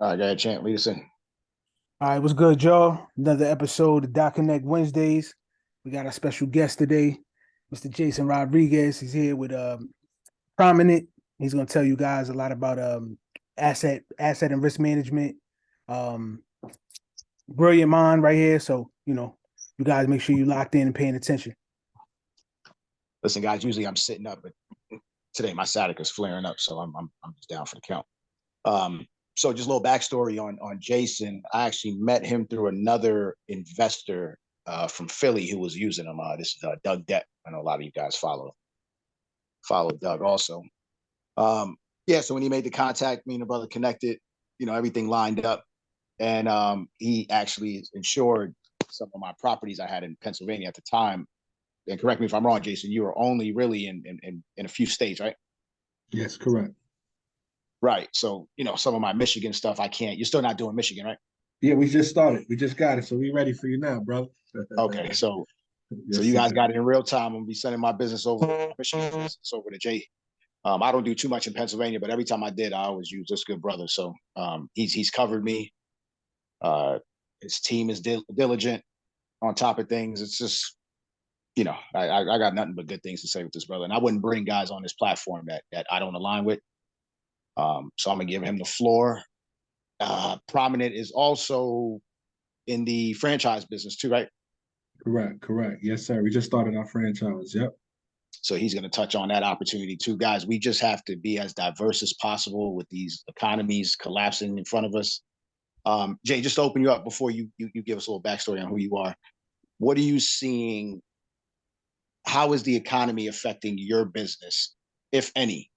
All right, go ahead, Champ. Lead us in. All right, what's good, y'all? Another episode of Dot Connect Wednesdays. We got a special guest today, Mr. Jason Rodriguez. He's here with Prominent. He's going to tell you guys a lot about asset and risk management. Um, Brilliant mind right here. So, you guys make sure you locked in and paying attention. Listen, guys. Usually I'm sitting up, but today my sciatica's flaring up, so I'm just down for the count. So just a little backstory on Jason. I actually met him through another investor from Philly who was using him. This is Doug Depp. I know a lot of you guys follow Doug also. Yeah, so when he made the contact, me and the brother connected, everything lined up. And he actually insured some of my properties I had in Pennsylvania at the time. And correct me if I'm wrong, Jason, you were only really in a few states, right? Yes, correct. Right. So, some of my Michigan stuff I can't. You're still not doing Michigan, right? Yeah, we just started. We just got it. So we ready for you now, brother. Okay. So Yes, you guys sir. got it in real time. I'm gonna be sending my business over Michigan business over to Jay. I don't do too much in Pennsylvania, but every time I did, I always use this good brother. So he's covered me. His team is diligent on top of things. It's just, I got nothing but good things to say with this brother. And I wouldn't bring guys on this platform that I don't align with. So I'm gonna give him the floor. Prominent is also in the franchise business too, right? Correct. Yes, sir. We just started our franchise. Yep. So he's going to touch on that opportunity too, guys. We just have to be as diverse as possible with these economies collapsing in front of us. Jay, just to open you up before you give us a little backstory on who you are. What are you seeing? How is the economy affecting your business, if any,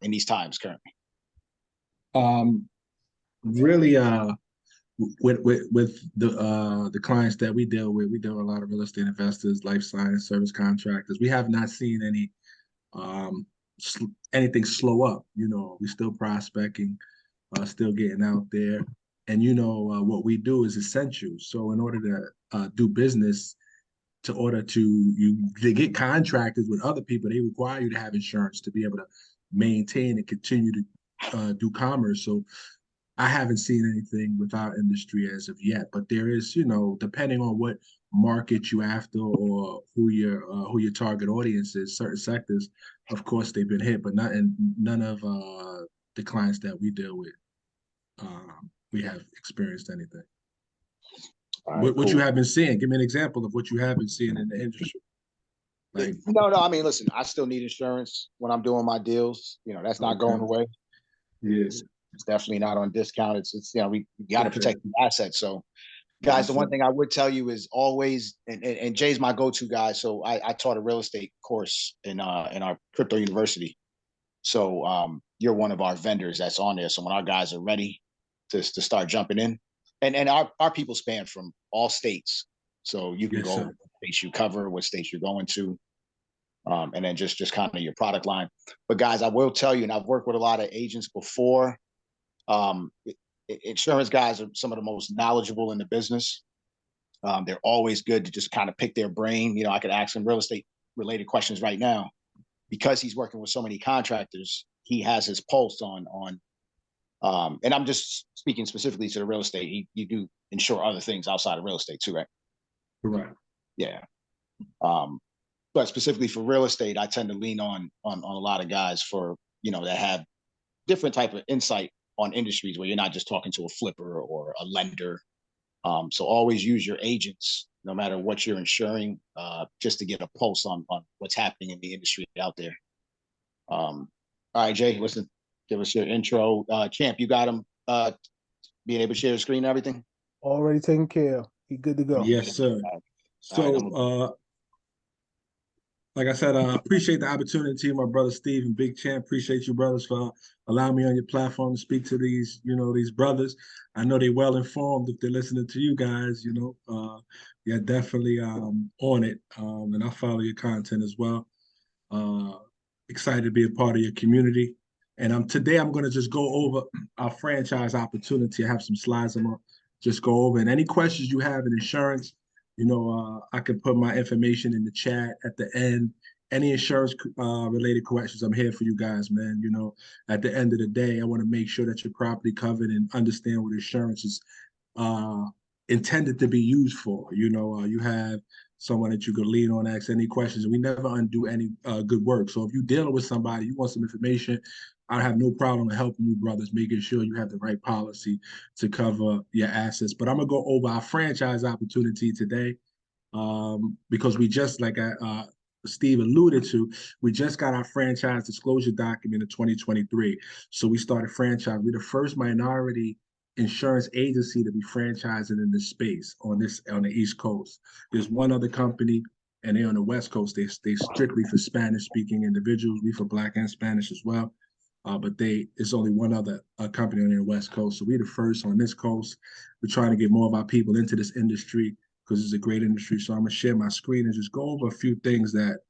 in these times currently? Really, with the clients that we deal with a lot of real estate investors, life science service contractors. We have not seen um anything slow up. We're still prospecting, still getting out there, and what we do is essential. So in order to do business, to order to get contractors with other people, they require you to have insurance to be able to maintain and continue to do commerce. So I haven't seen anything with our industry as of yet, but there is, depending on what market you after or who your target audience is, certain sectors, of course, they've been hit, but none of the clients that we deal with, we have experienced anything. All right, What you cool. have been seeing? Give me an example of what you have been seeing in the industry. Like, no. I mean, listen, I still need insurance when I'm doing my deals. That's not going away. Yes. It's definitely not on discount. It's we got to protect the assets. So, guys, the one thing I would tell you is always, and Jay's my go-to guy. So I taught a real estate course in our crypto university. So you're one of our vendors that's on there. So when our guys are ready to start jumping in, and our people span from all states. So you can go what states you cover, what states you're going to. And then just kind of your product line. But guys, I will tell you, and I've worked with a lot of agents before. Insurance guys are some of the most knowledgeable in the business. They're always good to just kind of pick their brain. I could ask him real estate related questions right now because he's working with so many contractors. He has his pulse on. And I'm just speaking specifically to the real estate. You do insure other things outside of real estate too, right? Correct. Yeah. But specifically for real estate, I tend to lean on a lot of guys for that have different type of insight on industries where you're not just talking to a flipper or a lender. So always use your agents, no matter what you're insuring, just to get a pulse on what's happening in the industry out there. All right, Jay, listen, give us your intro. Champ, you got him being able to share the screen and everything? Already taken care of. He good to go. Yes, sir. So, like I said, I appreciate the opportunity, my brother Steve and Big Champ. Appreciate you, brothers, for allowing me on your platform to speak to these brothers. I know they're well informed if they're listening to you guys. Yeah, definitely on it, and I follow your content as well. Excited to be a part of your community. And today I'm going to just go over our franchise opportunity. I have some slides I'm going to just go over. And any questions you have in insurance, I can put my information in the chat at the end, any insurance related questions, I'm here for you guys, man. You know, at the end of the day, I want to make sure that your property covered and understand what insurance is uh, intended to be used for. You know, you have someone that you could lean on, ask any questions, and we never undo any good work. So if you're dealing with somebody, you want some information, I have no problem in helping you, brothers, making sure you have the right policy to cover your assets. But I'm gonna go over our franchise opportunity today because we just, like Steve alluded to, we just got our franchise disclosure document in 2023. So we started franchise. We're the first minority insurance agency to be franchising in this space on the East Coast. There's one other company, and they're on the West Coast. They strictly for Spanish speaking individuals. We for Black and Spanish as well. But there's only one other company on the West Coast. So we're the first on this coast. We're trying to get more of our people into this industry because it's a great industry. So I'm gonna share my screen and just go over a few things that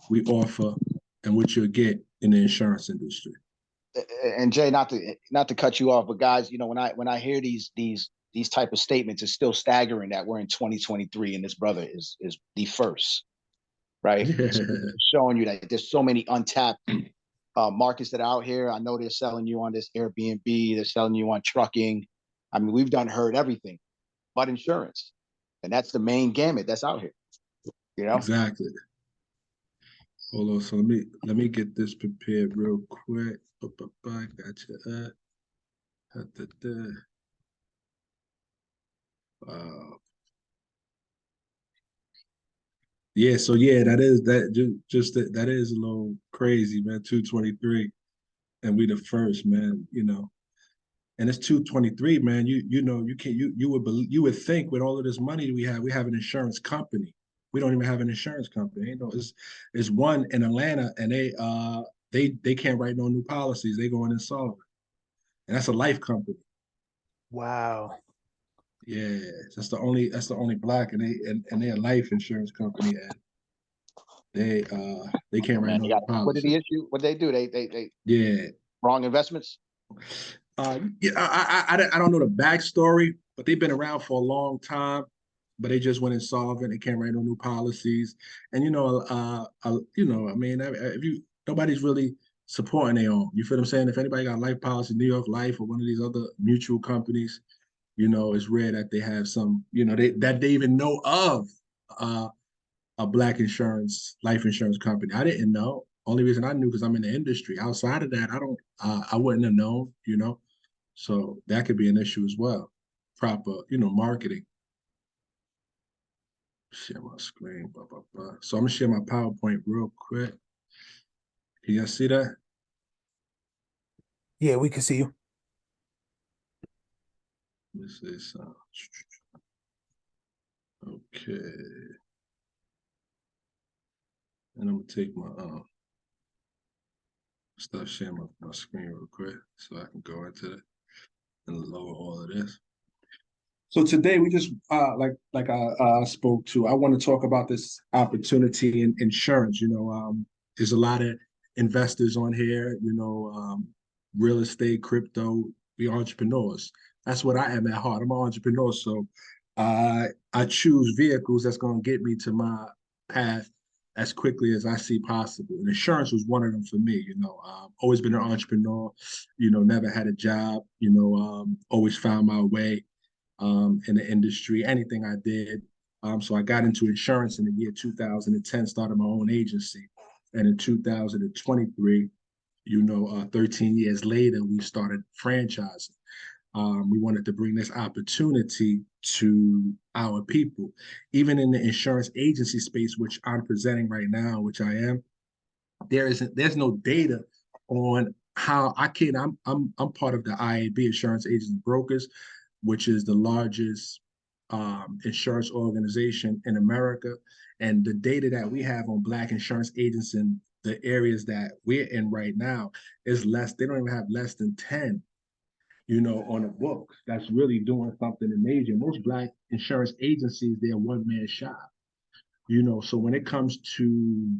we offer and what you'll get in the insurance industry. And Jay, not to cut you off, but guys, you know, when I hear these type of statements, it's still staggering that we're in 2023 and this brother is the first, right? So showing you that there's so many untapped markets that are out here. I know they're selling you on this Airbnb, they're selling you on trucking. I mean, we've heard everything but insurance. And that's the main gamut that's out here. You know? Exactly. Hold on. So let me get this prepared real quick. Gotcha. Yeah, so yeah, that is that is a little crazy, man. 223, and we the first, man. You know, and it's 223, man. You know you would think with all of this money we have an insurance company. We don't even have an insurance company. You know, it's one in Atlanta, and they can't write no new policies. They go in and solve it, and that's a life company. Wow. Yeah, that's the only Black, and they're a life insurance company, and they can't write Man, no they new got policy. liquidity issue. What they do? They Yeah. wrong investments. Yeah, I don't know the backstory, but they've been around for a long time. But they just went insolvent. They can't write no new policies, and I mean, if you nobody's really supporting their own. You feel what I'm saying? If anybody got life policy, New York Life or one of these other mutual companies, you know, it's rare that they have some, you know, that they even know of a Black life insurance company. I didn't know. Only reason I knew because I'm in the industry. Outside of that, I wouldn't have known, you know. So that could be an issue as well. Proper, you know, marketing. Share my screen, blah, blah, blah. So I'm gonna share my PowerPoint real quick. Can you guys see that? Yeah, we can see you. This is okay. And I'm gonna take my stop sharing my screen real quick so I can go into it and lower all of this. So today we just like I spoke to. I want to talk about this opportunity in insurance. You know, there's a lot of investors on here. You know, real estate, crypto. We entrepreneurs. That's what I am at heart. I'm an entrepreneur, so I choose vehicles that's going to get me to my path as quickly as I see possible. And insurance was one of them for me. You know, always been an entrepreneur. You know, never had a job. You know, always found my way in the industry, anything I did. So I got into insurance in the year 2010, started my own agency. And in 2023, 13 years later, we started franchising. We wanted to bring this opportunity to our people. Even in the insurance agency space, which I'm presenting right now, which I am, there's no data on how I'm part of the IAB, Insurance Agents and Brokers, which is the largest insurance organization in America. And the data that we have on Black insurance agents in the areas that we're in right now is less. They don't even have less than 10, you know, on a book that's really doing something major. Most Black insurance agencies, they're one-man shop, you know. So when it comes to,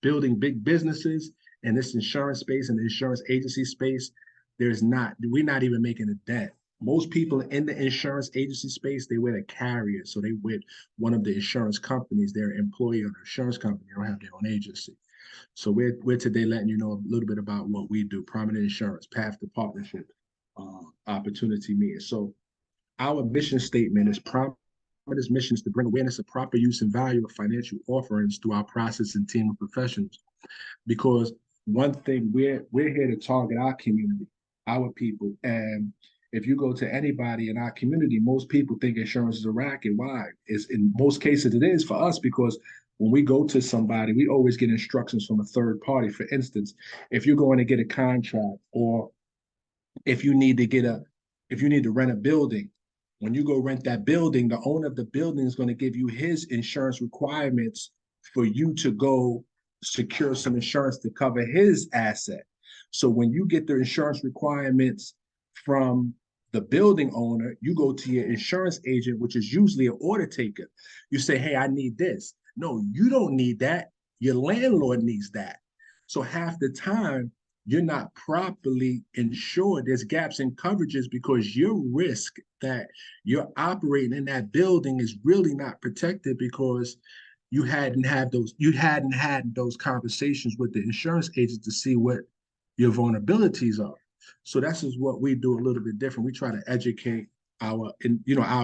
building big businesses in this insurance space and the insurance agency space, we're not even making a dent. most people in the insurance agency space, they with a carrier. So they with one of the insurance companies, they're an employee of the insurance company, they don't have their own agency. So we're today letting you know a little bit about what we do, Prominent Insurance, Path to Partnership, Opportunity Meeting. So our mission statement is Prominent's mission is to bring awareness of proper use and value of financial offerings through our process and team of professionals. Because one thing, we're here to target our community, our people. And if you go to anybody in our community, most people think insurance is a racket. Why? It's in most cases it is for us, because when we go to somebody, we always get instructions from a third party. For instance, if you're going to get a contract, or if you need to rent a building, when you go rent that building, the owner of the building is going to give you his insurance requirements for you to go secure some insurance to cover his asset. So when you get the insurance requirements from the building owner, you go to your insurance agent, which is usually an order taker. You say, hey, I need this. No, you don't need that. Your landlord needs that. So half the time, you're not properly insured. There's gaps in coverages because your risk that you're operating in that building is really not protected, because you hadn't had those conversations with the insurance agent to see what your vulnerabilities are. So that's just what we do a little bit different. We try to educate our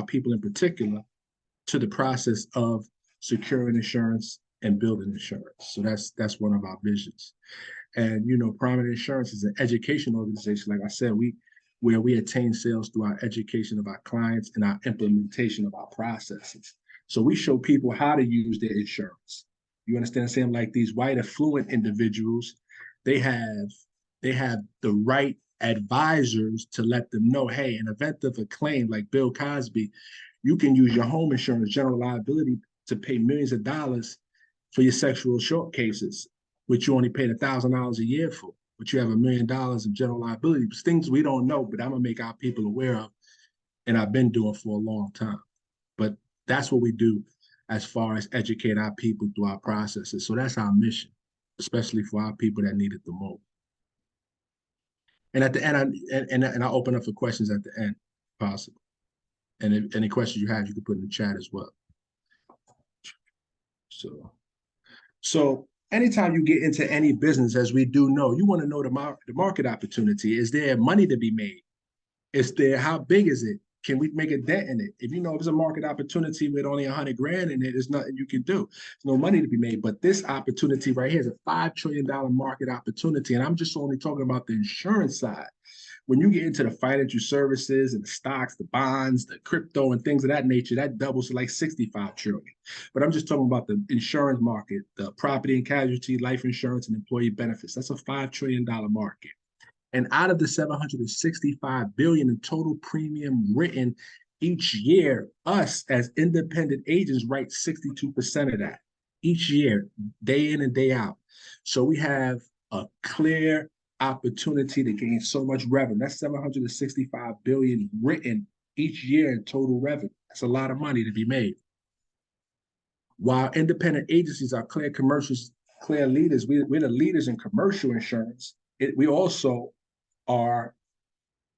people in particular to the process of securing insurance and building insurance. So that's one of our visions. And Prominent Insurance is an education organization. Like I said, where we attain sales through our education of our clients and our implementation of our processes. So we show people how to use their insurance. You understand? Saying like these white affluent individuals, they have the right advisors to let them know, hey, in event of a claim like Bill Cosby, you can use your home insurance, general liability, to pay millions of dollars for your sexual assault cases, which you only paid $1,000 a year for, but you have $1 million of general liability. It's things we don't know, but I'm gonna make our people aware of, and I've been doing for a long time. But that's what we do as far as educate our people through our processes. So that's our mission, especially for our people that need it the most. And at the end, I open up for questions at the end, if possible. And if any questions you have, you can put in the chat as well. So anytime you get into any business, as we do know, you want to know the market opportunity. Is there money to be made? How big is it? Can we make a dent in it? If it's a market opportunity with only 100 grand in it, there's nothing you can do. There's no money to be made. But this opportunity right here is a $5 trillion market opportunity. And I'm just only talking about the insurance side. When you get into the financial services and the stocks, the bonds, the crypto and things of that nature, that doubles to like 65 trillion. But I'm just talking about the insurance market, the property and casualty, life insurance, and employee benefits. That's a $5 trillion market. And out of the 765 billion in total premium written each year, us as independent agents write 62% of that each year, day in and day out. So we have a clear opportunity to gain so much revenue. That's 765 billion written each year in total revenue. That's a lot of money to be made. While independent agencies are clear commercials, clear leaders, we're the leaders in commercial insurance. We also are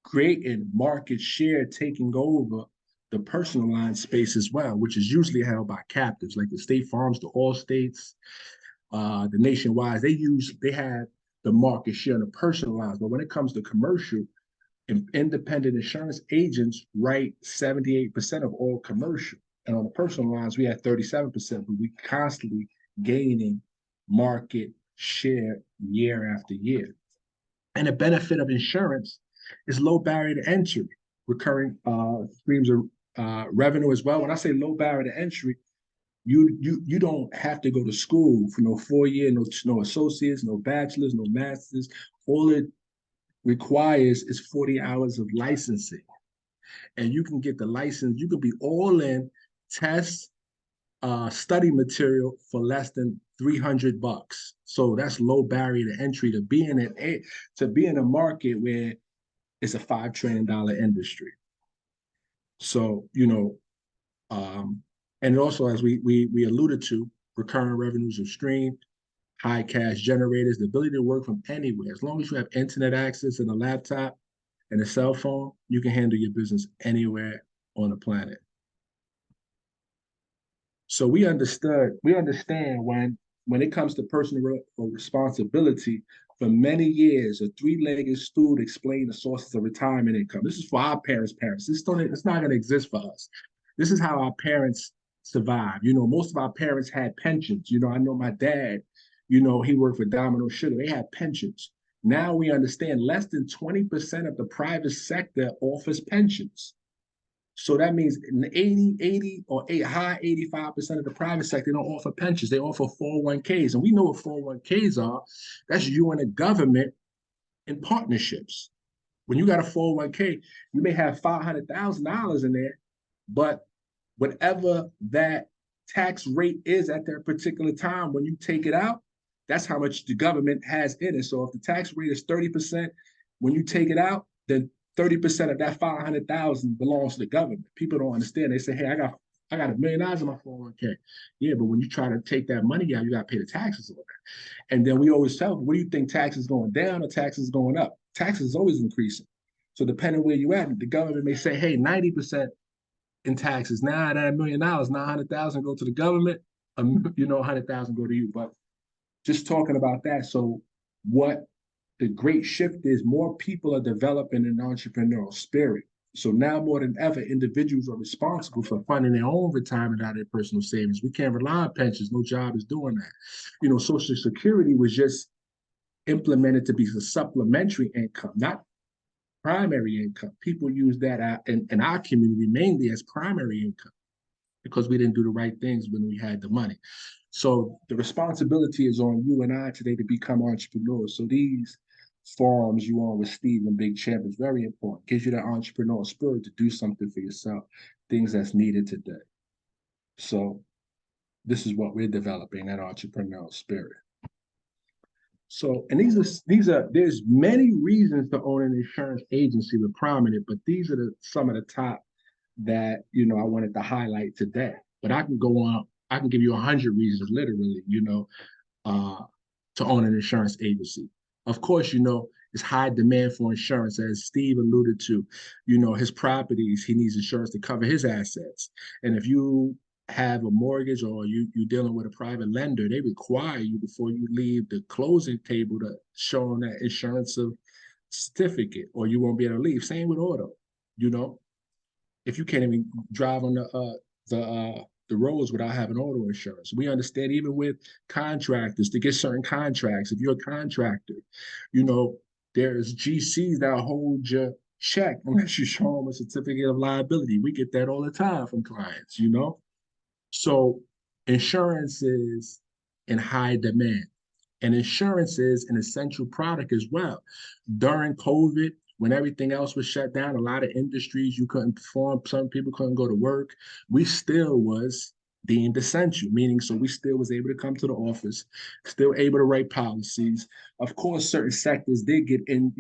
creating market share, taking over the personal line space as well, which is usually held by captives like the State Farms, the Allstates, the Nationwide. They have the market share in the personal lines, but when it comes to commercial, independent insurance agents write 78% of all commercial, and on the personal lines we have 37%, but we constantly gaining market share year after year. And the benefit of insurance is low barrier to entry, recurring streams of revenue as well. When I say low barrier to entry, you don't have to go to school for no 4-year, no associates, no bachelors, no masters. All it requires is 40 hours of licensing, and you can get the license. You could be all in tests, study material for less than $300. So that's low barrier to entry to be in a market where it's a $5 trillion industry. So and also, as we alluded to, recurring revenues are streamed, high cash generators, the ability to work from anywhere. As long as you have internet access and a laptop, and a cell phone, you can handle your business anywhere on the planet. So we understand when it comes to personal responsibility, for many years, a three-legged stool explained the sources of retirement income. This is for our parents. It's not going to exist for us. This is how our parents survived. Most of our parents had pensions. I know my dad, he worked for Domino Sugar. They had pensions. Now we understand less than 20% of the private sector offers pensions. So that means 80 or high 85% of the private sector don't offer pensions. They offer 401ks. And we know what 401ks are. That's you and the government in partnerships. When you got a 401k, you may have $500,000 in there, but whatever that tax rate is at that particular time, when you take it out, that's how much the government has in it. So if the tax rate is 30%, when you take it out, then 30% of that 500,000 belongs to the government. People don't understand. They say, hey, I got $1 million in my 401k. Yeah, but when you try to take that money out, you got to pay the taxes on that. And then we always tell them, what do you think, taxes going down or taxes going up? Taxes is always increasing. So depending where you at, the government may say, hey, 90% in taxes. Now that $1 million, 900,000 go to the government, 100,000 go to you. But just talking about that. So what the great shift is, more people are developing an entrepreneurial spirit. So now more than ever, individuals are responsible for funding their own retirement out of their personal savings. We can't rely on pensions. No job is doing that. Social Security was just implemented to be a supplementary income, not primary income. People use that in our community mainly as primary income because we didn't do the right things when we had the money. So the responsibility is on you and I today to become entrepreneurs. So these forums you on with Steve and Big Champ is very important. Gives you that entrepreneurial spirit to do something for yourself, things that's needed today. So this is what we're developing, that entrepreneurial spirit. So, and there's many reasons to own an insurance agency with Prominent, but these are some of the top that, I wanted to highlight today. But I can go on, I can give you 100 reasons, literally, to own an insurance agency. Of course, it's high demand for insurance, as Steve alluded to. His properties, he needs insurance to cover his assets. And if you have a mortgage or you're dealing with a private lender, they require you before you leave the closing table to show them that insurance of certificate, or you won't be able to leave. Same with auto. If you can't even drive on the roads without having auto insurance. We understand even with contractors, to get certain contracts, if you're a contractor, there's GCs that hold your check unless you show them a certificate of liability. We get that all the time from clients, So insurance is in high demand, and insurance is an essential product as well. During COVID, when everything else was shut down, a lot of industries you couldn't perform, some people couldn't go to work, we still was deemed essential, meaning so we still was able to come to the office, still able to write policies. Of course, certain sectors did get in,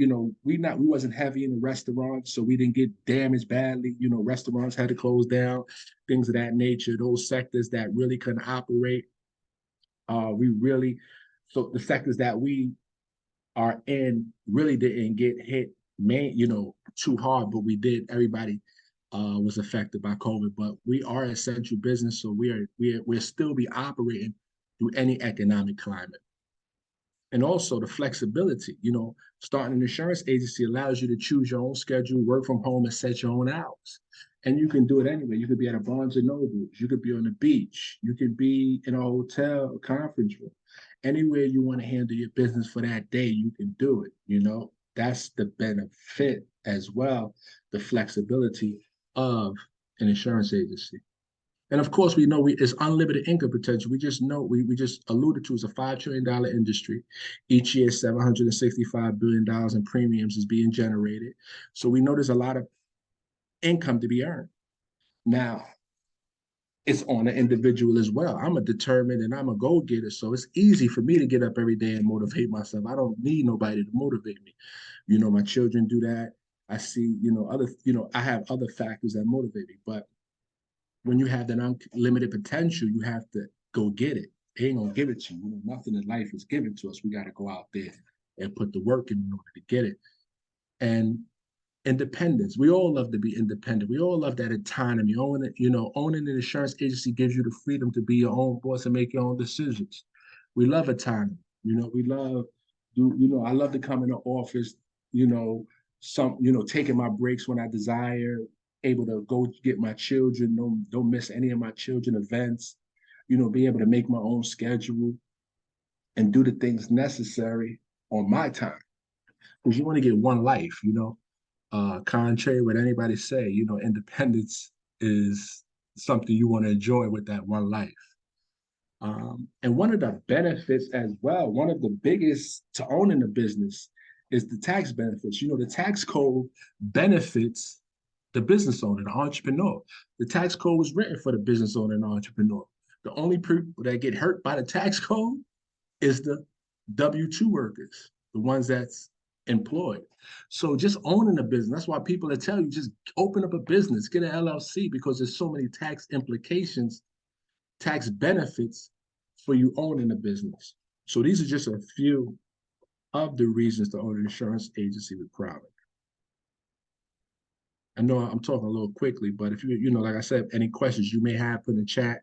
we wasn't heavy in the restaurants, so we didn't get damaged badly. Restaurants had to close down, things of that nature. Those sectors that really couldn't operate, so the sectors that we are in really didn't get hit too hard, but we did. Everybody was affected by COVID, but we are essential business, so we'll still be operating through any economic climate. And also the flexibility, starting an insurance agency allows you to choose your own schedule, work from home, and set your own hours. And you can do it anywhere. You could be at a Barnes and Noble, you could be on the beach, you could be in a hotel, a conference room. Anywhere you want to handle your business for that day, you can do it. That's the benefit as well, the flexibility of an insurance agency. And of course, we know it's unlimited income potential. We just know, we just alluded to, it's a $5 trillion industry. Each year, $765 billion in premiums is being generated. So we know there's a lot of income to be earned. Now, it's on the individual as well. I'm a determined and I'm a go-getter, so it's easy for me to get up every day and motivate myself. I don't need nobody to motivate me. My children do that. I see, I have other factors that motivate me. But when you have that unlimited potential, you have to go get it. They ain't gonna give it to you. Nothing in life is given to us. We got to go out there and put the work in order to get it. And independence. We all love to be independent. We all love that autonomy. Owning an insurance agency gives you the freedom to be your own boss and make your own decisions. We love autonomy. I love to come in the office, taking my breaks when I desire, able to go get my children, don't miss any of my children events, be able to make my own schedule and do the things necessary on my time. Because you only get one life, contrary to what anybody say, independence is something you want to enjoy with that one life. And one of the benefits as well, one of the biggest to owning a business is the tax benefits. The tax code benefits the business owner, the entrepreneur. The tax code was written for the business owner and entrepreneur. The only people that get hurt by the tax code is the W-2 workers, the ones that's employed. So just owning a business, that's why people that tell you just open up a business, get an LLC, because there's so many tax implications, tax benefits for you owning a business. So these are just a few of the reasons to own an insurance agency with Provident. I know I'm talking a little quickly, but if like I said, any questions you may have, put in the chat.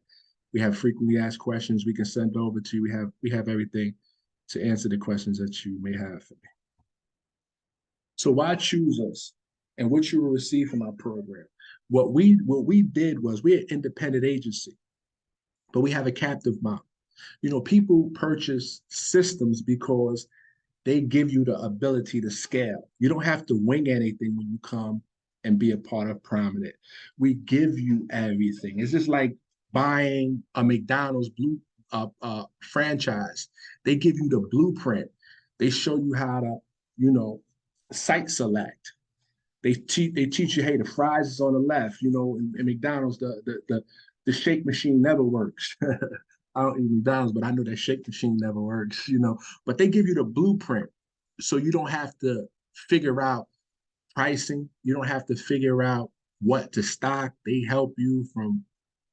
We have frequently asked questions we can send over to you. We have everything to answer the questions that you may have for me. So why choose us and what you will receive from our program? What we did was we're an independent agency, but we have a captive model. People purchase systems because they give you the ability to scale. You don't have to wing anything when you come and be a part of Prominent. We give you everything. It's just like buying a McDonald's franchise. They give you the blueprint. They show you how to, site select. They teach you, hey, the fries is on the left. In McDonald's, the shake machine never works. I don't eat McDonald's, but I know that shake machine never works. But they give you the blueprint, so you don't have to figure out pricing. You don't have to figure out what to stock. They help you from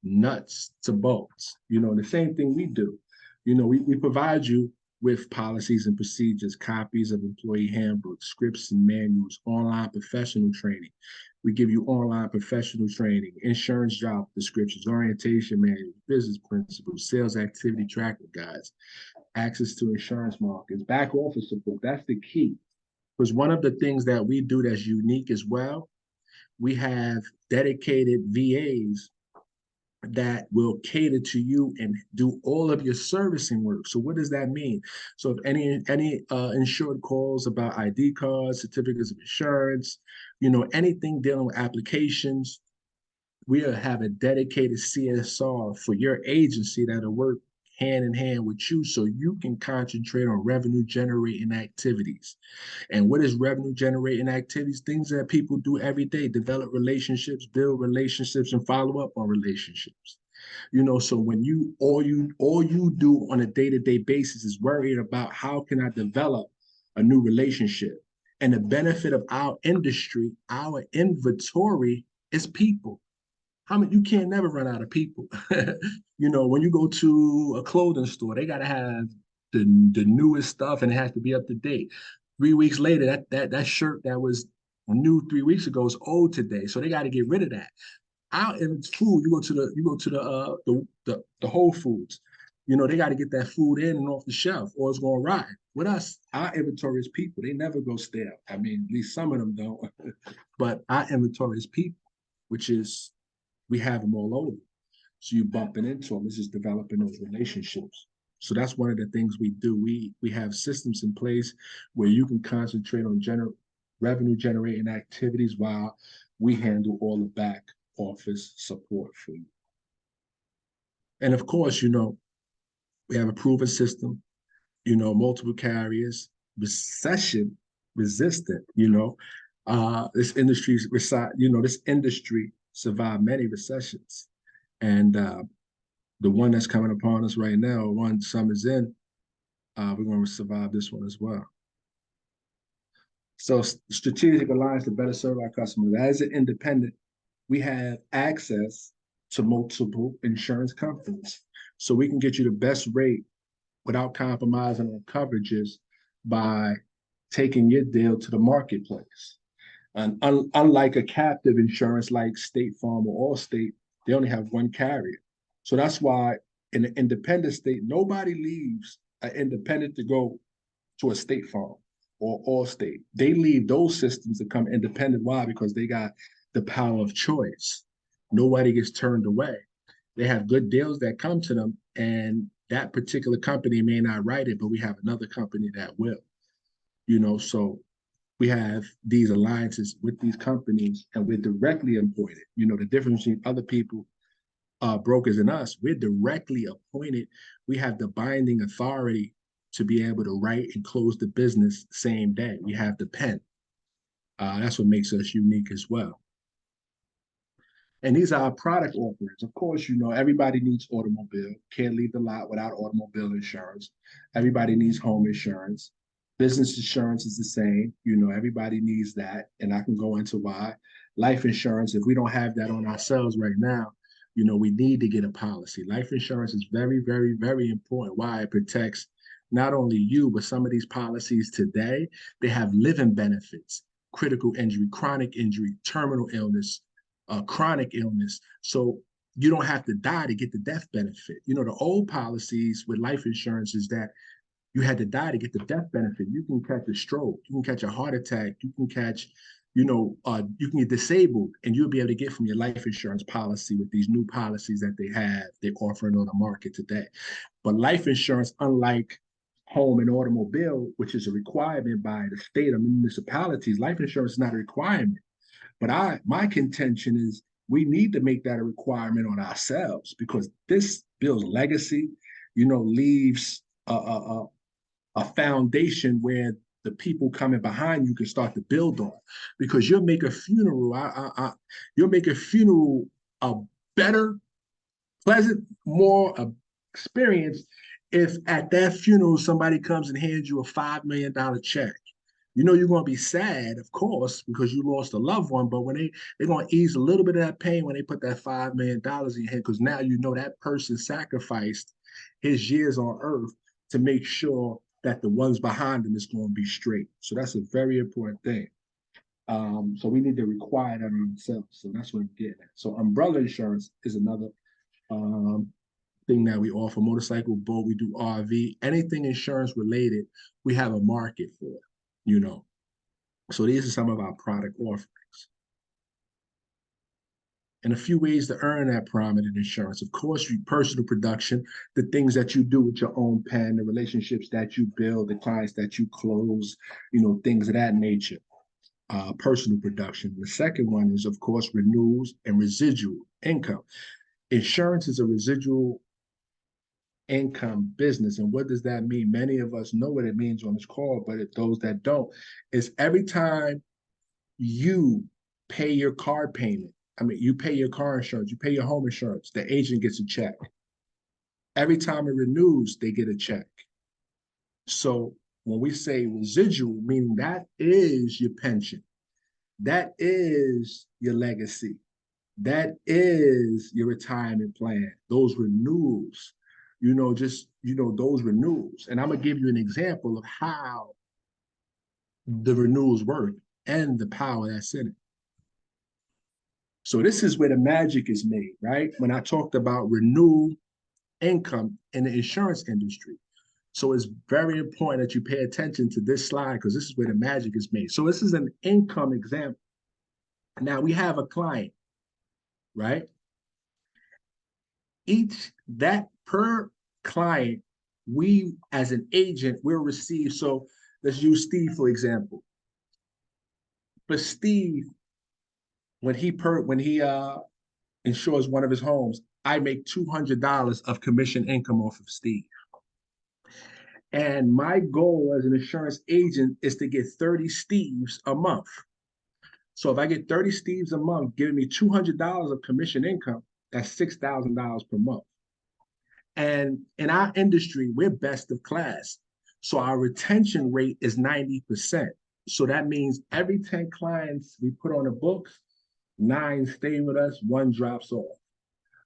nuts to bolts. The same thing we do. We provide you with policies and procedures, copies of employee handbooks, scripts and manuals, online professional training. We give you online professional training, insurance job descriptions, orientation manuals, business principles, sales activity tracking guides, access to insurance markets, back office support. That's the key. Because one of the things that we do that's unique as well, we have dedicated VAs that will cater to you and do all of your servicing work. So what does that mean? So if any insured calls about ID cards, certificates of insurance, anything dealing with applications, we'll have a dedicated CSR for your agency that'll work hand in hand with you so you can concentrate on revenue generating activities. And what is revenue generating activities? Things that people do every day: develop relationships, build relationships, and follow up on relationships. So when all you do on a day-to-day basis is worried about how can I develop a new relationship. And the benefit of our industry, our inventory is people. You can't never run out of people. When you go to a clothing store, they gotta have the newest stuff and it has to be up to date. 3 weeks later, that shirt that was new 3 weeks ago is old today. So they got to get rid of that. If it's food, you go to the Whole Foods. They got to get that food in and off the shelf, or it's gonna rot. With us, our inventory is people. They never go stale. I mean, at least some of them don't. But our inventory is people, which is we have them all over. So you bumping into them. It's just developing those relationships. So that's one of the things we do. We have systems in place where you can concentrate on revenue generating activities while we handle all the back office support for you. And of course, we have a proven system, multiple carriers, recession resistant, this industry survived many recessions. And the one that's coming upon us right now, one summer's in, we're going to survive this one as well. So strategic alliance to better serve our customers. As an independent, we have access to multiple insurance companies. So we can get you the best rate without compromising on coverages by taking your deal to the marketplace. And unlike a captive insurance like State Farm or Allstate, they only have one carrier. So that's why in an independent state, nobody leaves an independent to go to a State Farm or Allstate. They leave those systems to come independent. Why? Because they got the power of choice. Nobody gets turned away. They have good deals that come to them, and that particular company may not write it, but we have another company that will. So we have these alliances with these companies, and we're directly appointed. The difference between other people, brokers, and us, we're directly appointed. We have the binding authority to be able to write and close the business same day. We have the pen. That's what makes us unique as well. And these are our product offerings. Of course, everybody needs automobile. Can't leave the lot without automobile insurance. Everybody needs home insurance. Business insurance is the same. Everybody needs that. And I can go into why. Life insurance, if we don't have that on ourselves right now, we need to get a policy. Life insurance is very, very, very important. Why? It protects not only you, but some of these policies today, they have living benefits, critical injury, chronic injury, terminal illness, chronic illness. So you don't have to die to get the death benefit. The old policies with life insurance is that you had to die to get the death benefit. You can catch a stroke, you can catch a heart attack, you can catch, you can get disabled, and you'll be able to get from your life insurance policy with these new policies that they're offering on the market today. But life insurance, unlike home and automobile, which is a requirement by the state or municipalities, life insurance is not a requirement. But my contention is we need to make that a requirement on ourselves, because this builds legacy, leaves a foundation where the people coming behind you can start to build on. Because you'll make a funeral, you'll make a funeral a better, pleasant, more experience if at that funeral somebody comes and hands you a $5 million check. You're going to be sad, of course, because you lost a loved one, but when they're going to ease a little bit of that pain when they put that $5 million in your head, because now that person sacrificed his years on earth to make sure that the ones behind him is going to be straight. So that's a very important thing. So we need to require that on ourselves. So that's what I'm getting at. So umbrella insurance is another thing that we offer. Motorcycle, boat, we do RV, anything insurance related, we have a market for. So these are some of our product offerings. And a few ways to earn that prominent insurance. Of course, your personal production, the things that you do with your own pen, the relationships that you build, the clients that you close, things of that nature. Personal production. The second one is, of course, renewals and residual income. Insurance is a residual income business. And what does that mean? Many of us know what it means on this call, but those that don't, is every time you pay your car payment, you pay your car insurance, you pay your home insurance, the agent gets a check. Every time it renews, they get a check. So when we say residual, meaning that is your pension, that is your legacy, that is your retirement plan, those renewals, those renewals. And I'm going to give you an example of how the renewals work and the power that's in it. So this is where the magic is made, right? When I talked about renewal income in the insurance industry. So it's very important that you pay attention to this slide, because this is where the magic is made. So this is an income example. Now we have a client, right? That per client, we as an agent will receive. So let's use Steve, for example. For Steve, when he insures one of his homes, I make $200 of commission income off of Steve. And my goal as an insurance agent is to get 30 Steves a month. So if I get 30 Steves a month, giving me $200 of commission income, that's $6,000 per month. And in our industry, we're best of class. So our retention rate is 90%. So that means every 10 clients we put on the books, 9 stay with us, 1 drops off.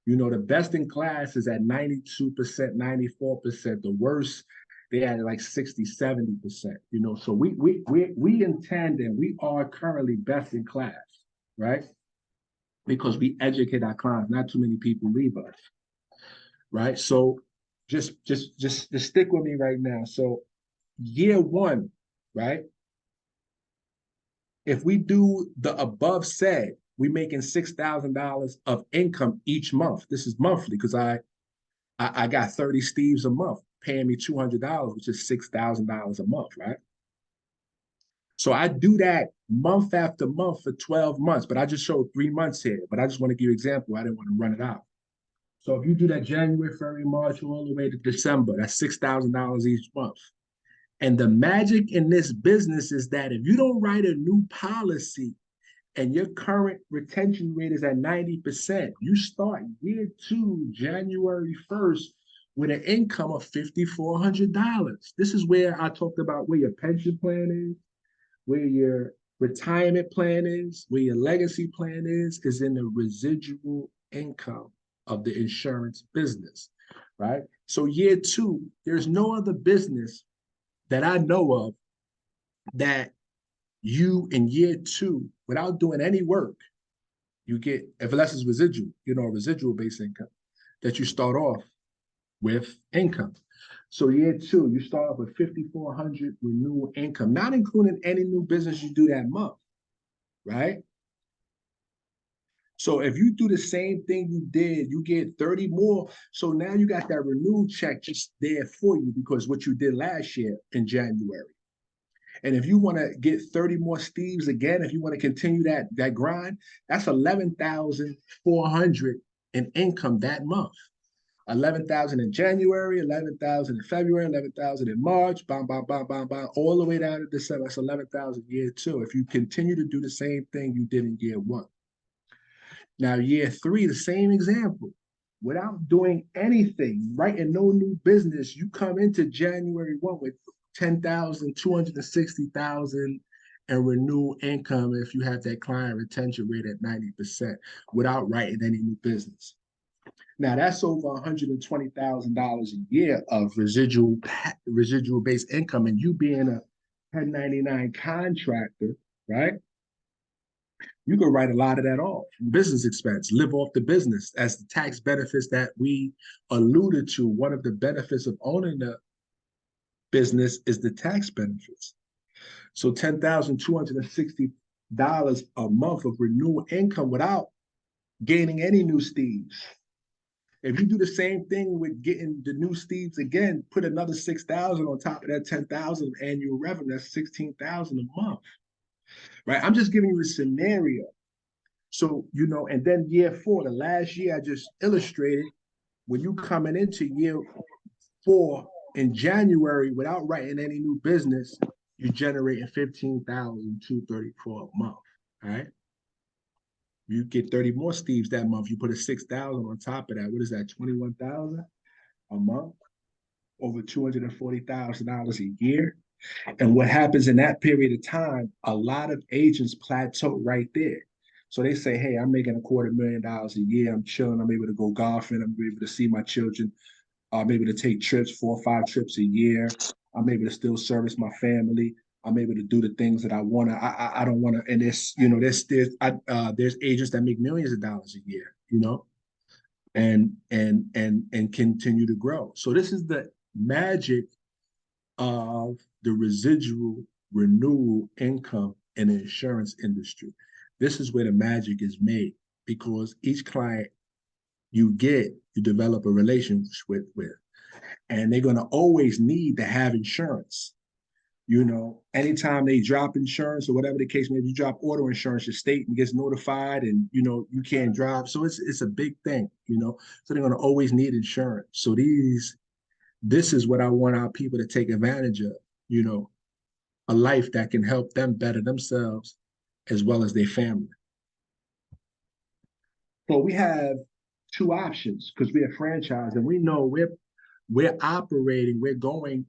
The best in class is at 92%, 94%. The worst they had like 60, 70%, you know. So we intend and we are currently best in class, right? Because we educate our clients. Not too many people leave us, right? So just stick with me right now. So year one, right? If we do the above said, we making $6,000 of income each month. This is monthly because I got 30 Steves a month paying me $200, which is $6,000 a month, right? So I do that month after month for 12 months, but I just showed 3 months here, but I just want to give you an example. I didn't want to run it out. So if you do that January, February, March, all the way to December, that's $6,000 each month. And the magic in this business is that if you don't write a new policy and your current retention rate is at 90%, you start year two, January 1st, with an income of $5,400. This is where I talked about where your pension plan is, where your retirement plan is, where your legacy plan is in the residual income of the insurance business, right? So year two, there's no other business that I know of that you in year two, without doing any work, you get, if unless it's residual, you know, residual based income, that you start off with income. So year two, you start off with 5,400 renewal income, not including any new business you do that month, right? So if you do the same thing you did, you get 30 more. So now you got that renewal check just there for you because what you did last year in January. And if you want to get 30 more Steves again, if you want to continue that grind, that's 11,400 in income that month. 11,000 in January, 11,000 in February, 11,000 in March, bam, bam, bam, bam, bam, all the way down to December. That's 11,000 year two. If you continue to do the same thing you did in year one. Now, year three, the same example. Without doing anything, writing no new business, you come into January 1 with 10,000, 260,000 and renewal income if you have that client retention rate at 90% without writing any new business. Now that's over $120,000 a year of residual based income, and you being a 1099 contractor, right? You can write a lot of that off. Business expense, live off the business as the tax benefits that we alluded to. One of the benefits of owning the business is the tax benefits. So $10,260 a month of renewal income without gaining any new Steves. If you do the same thing with getting the new Steves again, put another 6,000 on top of that 10,000 annual revenue, that's 16,000 a month, right? I'm just giving you a scenario. So, you know, and then year four, the last year I just illustrated, when you coming into year four in January without writing any new business, you're generating 15,234 a month, all right? You get 30 more Steves that month. You put a 6,000 on top of that. What is that? 21,000 a month, over $240,000 a year. And what happens in that period of time? A lot of agents plateau right there. So they say, "Hey, I'm making $250,000 a year. I'm chilling. I'm able to go golfing. I'm able to see my children. I'm able to take trips, 4 or 5 trips a year. I'm able to still service my family. I'm able to do the things that I want to. I don't want to." And there's, you know, there's agents that make millions of dollars a year, you know, and continue to grow. So this is the magic of the residual renewal income in the insurance industry. This is where the magic is made because each client you develop a relationship with, and they're going to always need to have insurance. You know, anytime they drop insurance or whatever the case may be, you drop auto insurance, your state gets notified and, you know, you can't drive. So it's a big thing, you know, so they're going to always need insurance. So this is what I want our people to take advantage of, you know, a life that can help them better themselves as well as their family. So we have 2 options because we're a franchise and we know we're operating, we're going.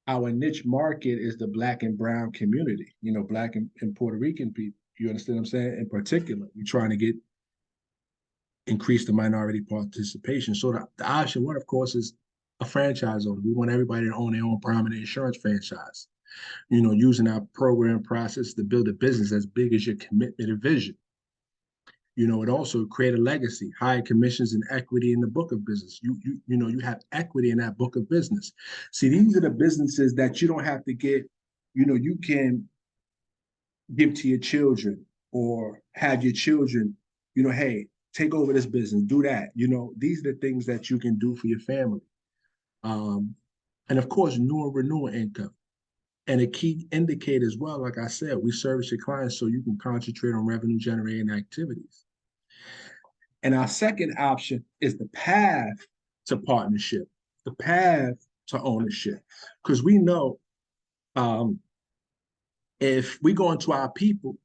Our niche market is the Black and brown community, you know, Black and Puerto Rican people. You understand what I'm saying? In particular, we're trying to increase the minority participation. So the option one, of course, is a franchise owner. We want everybody to own their own prominent insurance franchise. You know, using our program process to build a business as big as your commitment and vision. You know, it also create a legacy, higher commissions and equity in the book of business. You know, you have equity in that book of business. See, these are the businesses that you don't have to get, you know, you can give to your children or have your children, you know, hey, take over this business, do that. You know, these are the things that you can do for your family. And of course, new and renewal income. And a key indicator as well, like I said, we service your clients so you can concentrate on revenue generating activities. And our second option is the path to partnership, the path to ownership. Because we know if we go into our people,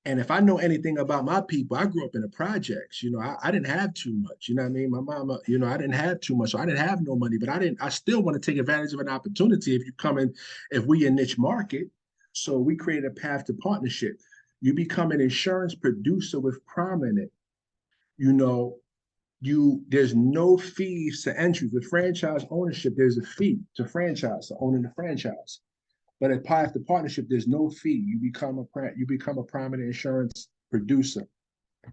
and if I know anything about my people, I grew up in the projects. You know, I didn't have too much. You know what I mean? My mama, you know, I didn't have too much. So I didn't have no money, but I still want to take advantage of an opportunity if you come in, if we a niche market. So we created a path to partnership. You become an insurance producer with Prominent. You know, there's no fees to entry. With franchise ownership, there's a fee to franchise, to owning the franchise. But at path to partnership, there's no fee. You become a prominent insurance producer.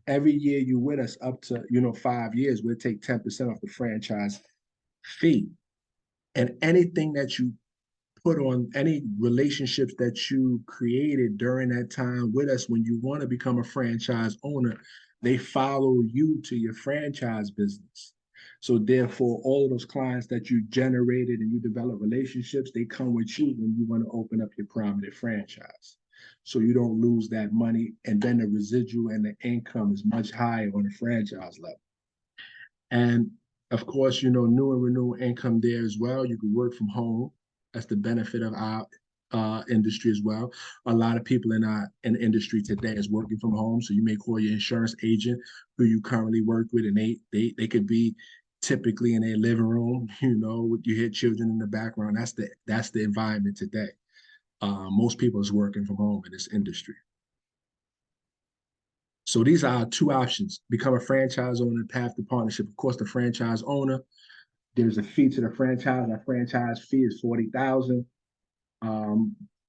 Every year you with us up to 5 years, we'll take 10% off the franchise fee. And anything that you put on, any relationships that you created during that time with us, when you want to become a franchise owner, they follow you to your franchise business. So therefore, all of those clients that you generated and you develop relationships, they come with you when you want to open up your prominent franchise. So you don't lose that money. And then the residual and the income is much higher on the franchise level. And of course, new and renewal income there as well. You can work from home. That's the benefit of our industry as well. A lot of people in the industry today is working from home. So you may call your insurance agent who you currently work with, and they could be typically in a living room, you hear children in the background. That's the environment today. Most people is working from home in this industry. So these are our two options: become a franchise owner, path to partnership. Of course, the franchise owner, there's a fee to the franchise. Our franchise fee is $40,000.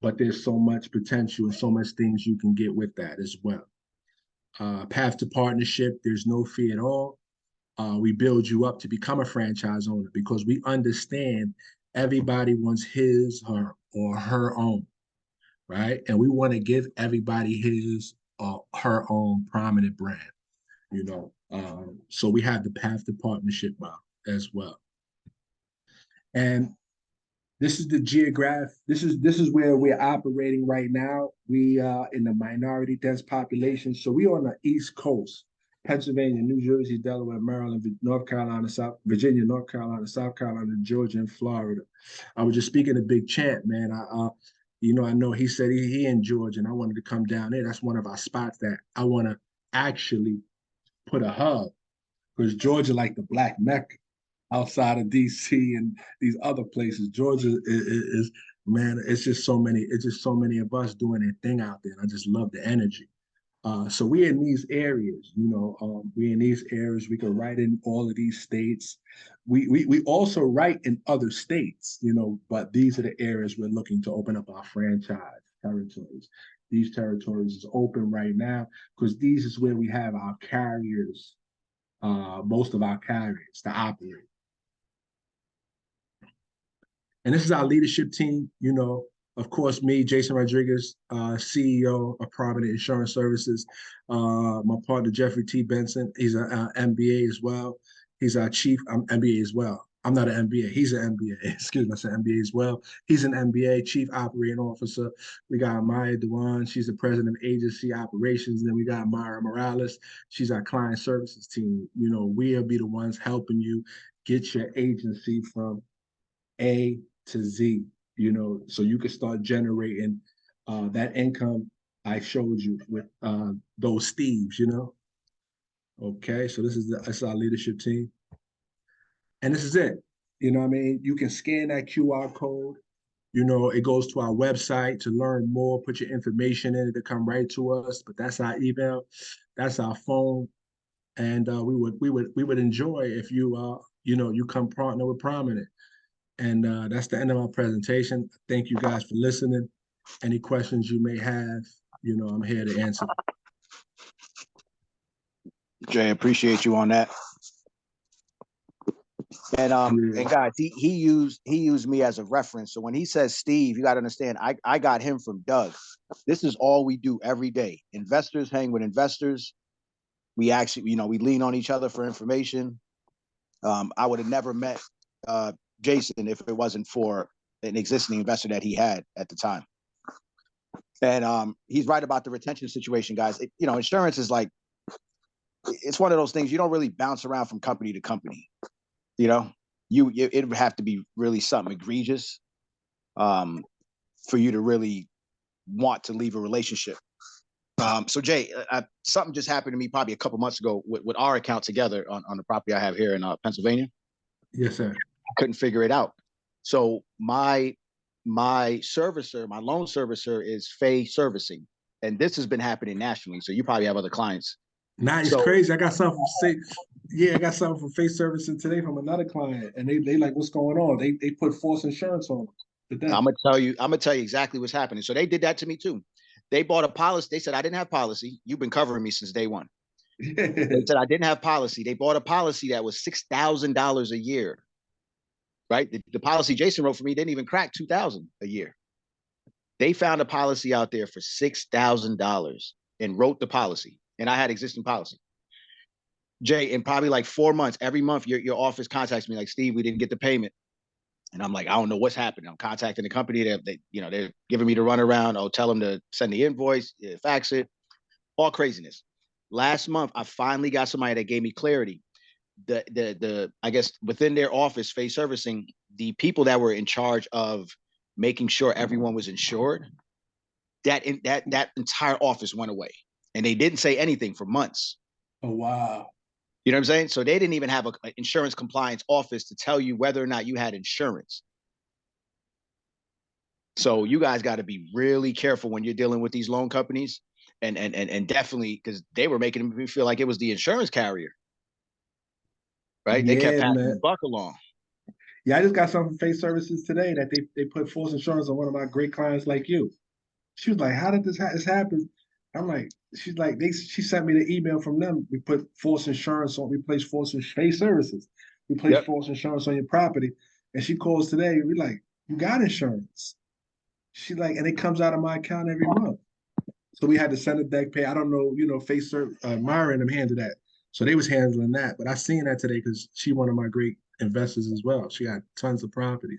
But there's so much potential and so much things you can get with that as well. Path to partnership, there's no fee at all. We build you up to become a franchise owner because we understand everybody wants his or her own, right? And we want to give everybody his or her own prominent brand, So we have the path to partnership as well. And this is the this is where we're operating right now. We are in the minority dense population. So we are on the East Coast: Pennsylvania, New Jersey, Delaware, Maryland, North Carolina, Virginia, North Carolina, South Carolina, Georgia, and Florida. I was just speaking to Big Champ, man. I know he said he in Georgia, and I wanted to come down there. That's one of our spots that I want to actually put a hub, because Georgia like the Black Mecca outside of DC and these other places. Georgia is man, it's just so many of us doing their thing out there. And I just love the energy. So we're in these areas, we're in these areas. We can write in all of these states. We also write in other states, but these are the areas we're looking to open up our franchise territories. These territories is open right now because these is where we have our carriers, most of our carriers to operate. And this is our leadership team, of course, me, Jason Rodriguez, CEO of Prominent Insurance Services. My partner, Jeffrey T. Benson, he's an MBA as well. He's our chief MBA as well. I'm not an MBA. He's an MBA. Excuse me, I said MBA as well. He's an MBA, chief operating officer. We got Maya Dewan. She's the president of agency operations. And then we got Myra Morales. She's our client services team. We'll be the ones helping you get your agency from A to Z, so you can start generating that income I showed you with those Steves, Okay, so that's our leadership team. And this is it. You can scan that QR code. It goes to our website to learn more, put your information in it to come right to us. But that's our email, that's our phone. And we would enjoy if you you come partner with Prominent. And that's the end of my presentation. Thank you guys for listening. Any questions you may have, I'm here to answer. Jay, appreciate you on that. And guys, he used me as a reference. So when he says Steve, you got to understand, I got him from Doug. This is all we do every day. Investors hang with investors. We actually, we lean on each other for information. I would have never met Jason if it wasn't for an existing investor that he had at the time. And he's right about the retention situation, guys. Insurance is like, it's one of those things you don't really bounce around from company to company. It would have to be really something egregious for you to really want to leave a relationship. So Jay, something just happened to me probably a couple months ago with our account together on the property I have here in Pennsylvania. Yes, sir. I couldn't figure it out. So my servicer, my loan servicer is Fay Servicing. And this has been happening nationally. So you probably have other clients. Nah, it's crazy. I got something from Face Servicing today from another client, and they like, what's going on? They put false insurance on them. I'm gonna tell you exactly what's happening. So they did that to me too. They bought a policy. They said I didn't have policy. You've been covering me since day one. They said I didn't have policy. They bought a policy that was $6,000 a year. Right? The policy Jason wrote for me didn't even crack $2,000 a year. They found a policy out there for $6,000 and wrote the policy. And I had existing policy. Jay, in probably like 4 months, every month your office contacts me like, Steve, we didn't get the payment. And I'm like, I don't know what's happening. I'm contacting the company. They're giving me the runaround. I'll tell them to send the invoice, fax it, all craziness. Last month, I finally got somebody that gave me clarity. I guess within their office, Fay Servicing, the people that were in charge of making sure everyone was insured, that entire office went away. And they didn't say anything for months. Oh, wow. You know what I'm saying? So they didn't even have an insurance compliance office to tell you whether or not you had insurance. So you guys got to be really careful when you're dealing with these loan companies, and definitely, because they were making me feel like it was the insurance carrier. Right? They kept passing the buck along. Yeah, I just got some from Face Services today that they put false insurance on one of my great clients like you. She was like, how did this happen? I'm like, she's like, she sent me the email from them. We put false insurance on, we placed Face Services. We placed false insurance on your property. And she calls today. We like, you got insurance. She like, and it comes out of my account every month. So we had to send a deck pay. I don't know, Face Service, Myra and them handled that. So they was handling that. But I seen that today because she one of my great investors as well. She got tons of properties,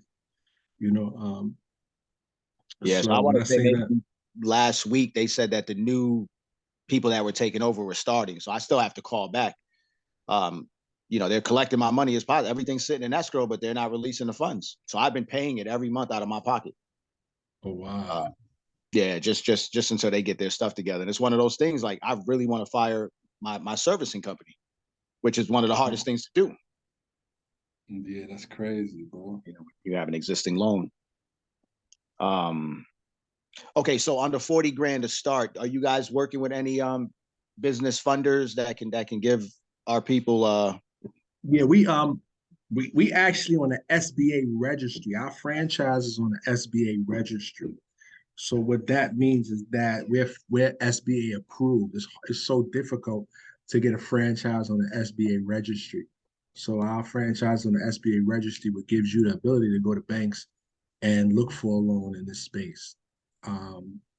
Yes, so I want to say that last week they said that the new people that were taking over were starting. So I still have to call back. They're collecting my money as positive. Everything's sitting in escrow, but they're not releasing the funds. So I've been paying it every month out of my pocket. Oh, wow. Yeah, just until they get their stuff together. And it's one of those things like I really want to fire my servicing company, which is one of the hardest things to do. Yeah, that's crazy, bro. You have an existing loan. Okay, so under 40 grand to start, are you guys working with any business funders that can give our people Yeah, we actually on the SBA registry. Our franchise is on the SBA registry. So what that means is that we're SBA approved. It's so difficult to get a franchise on the SBA registry. So our franchise on the SBA registry, what gives you the ability to go to banks and look for a loan in this space.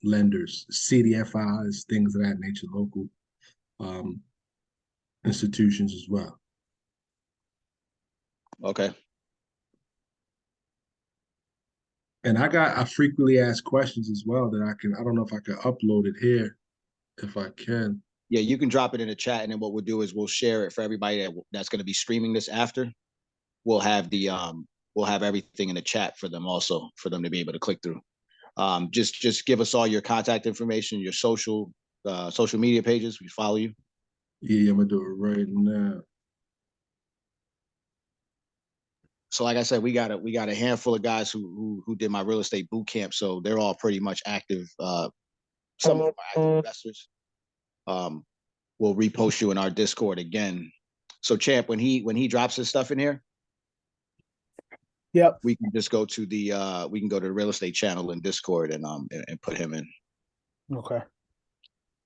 Lenders, CDFIs, things of that nature, local institutions as well. Okay. And I frequently ask questions as well that I don't know if I can upload it here, if I can. Yeah, you can drop it in the chat, and then what we'll do is we'll share it for everybody that's going to be streaming this after. We'll have everything in the chat for them also, for them to be able to click through. Just give us all your contact information, your social media pages. We follow you. Yeah, I'm gonna do it right now. So like I said, we got a handful of guys who did my real estate boot camp. So they're all pretty much active. Some of them are active investors. We'll repost you in our Discord again. So Champ, when he drops his stuff in here, Yep. we can just go to the real estate channel in Discord and put him in. Okay.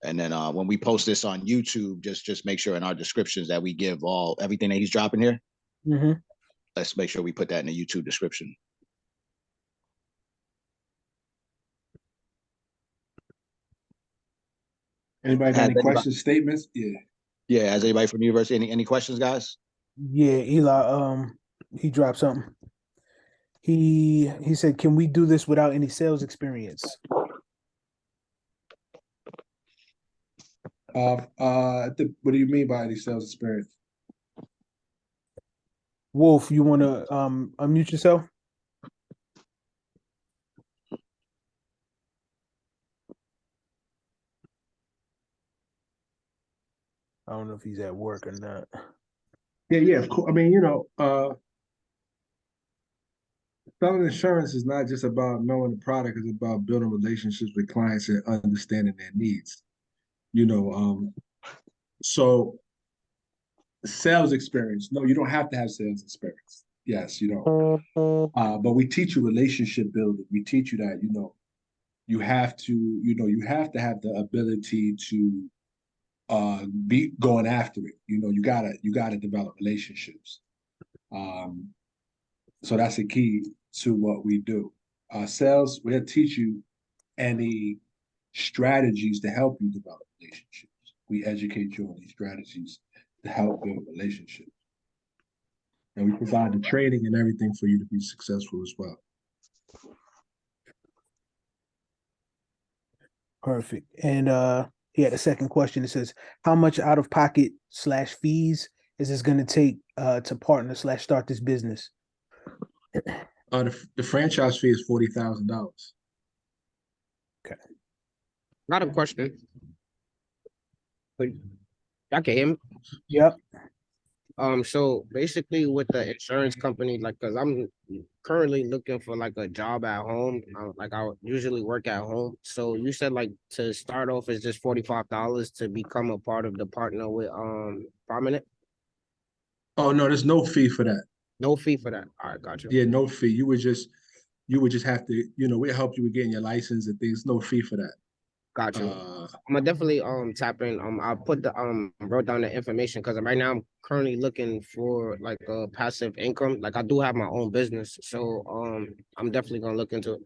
And then when we post this on YouTube, just make sure in our descriptions that we give everything that he's dropping here. Mm-hmm. Let's make sure we put that in the YouTube description. Anybody got any questions, statements? Yeah. Yeah. Has anybody from the university any questions, guys? Yeah, Eli, he dropped something. He said, "Can we do this without any sales experience?" What do you mean by any sales experience? Wolf, you want to unmute yourself? I don't know if he's at work or not. Yeah, of course. I mean, selling insurance is not just about knowing the product; it's about building relationships with clients and understanding their needs. So sales experience. No, you don't have to have sales experience. Yes, you don't. But we teach you relationship building. We teach you that, you have to have the ability to be going after it. You gotta develop relationships. So that's the key to what we do. Sales, we'll teach you any strategies to help you develop relationships. We educate you on these strategies to help build relationships. And we provide the training and everything for you to be successful as well. Perfect. And he had a second question. It says, "How much out of pocket / fees is this going to take to partner / start this business?" The franchise fee is $40,000. Okay. Not a question. Y'all can hear me? Yep. So basically with the insurance company, like, cause I'm currently looking for like a job at home. Like I usually work at home. So you said like to start off is just $45 to become a part of the partner with Prominent. Oh no, there's no fee for that. No fee for that. All right, got you. Yeah, no fee. You would just have to, we help you with getting your license and things. No fee for that. Got you. I'm gonna definitely tap in. I'll put the wrote down the information because right now I'm currently looking for like a passive income. Like I do have my own business, so I'm definitely gonna look into it.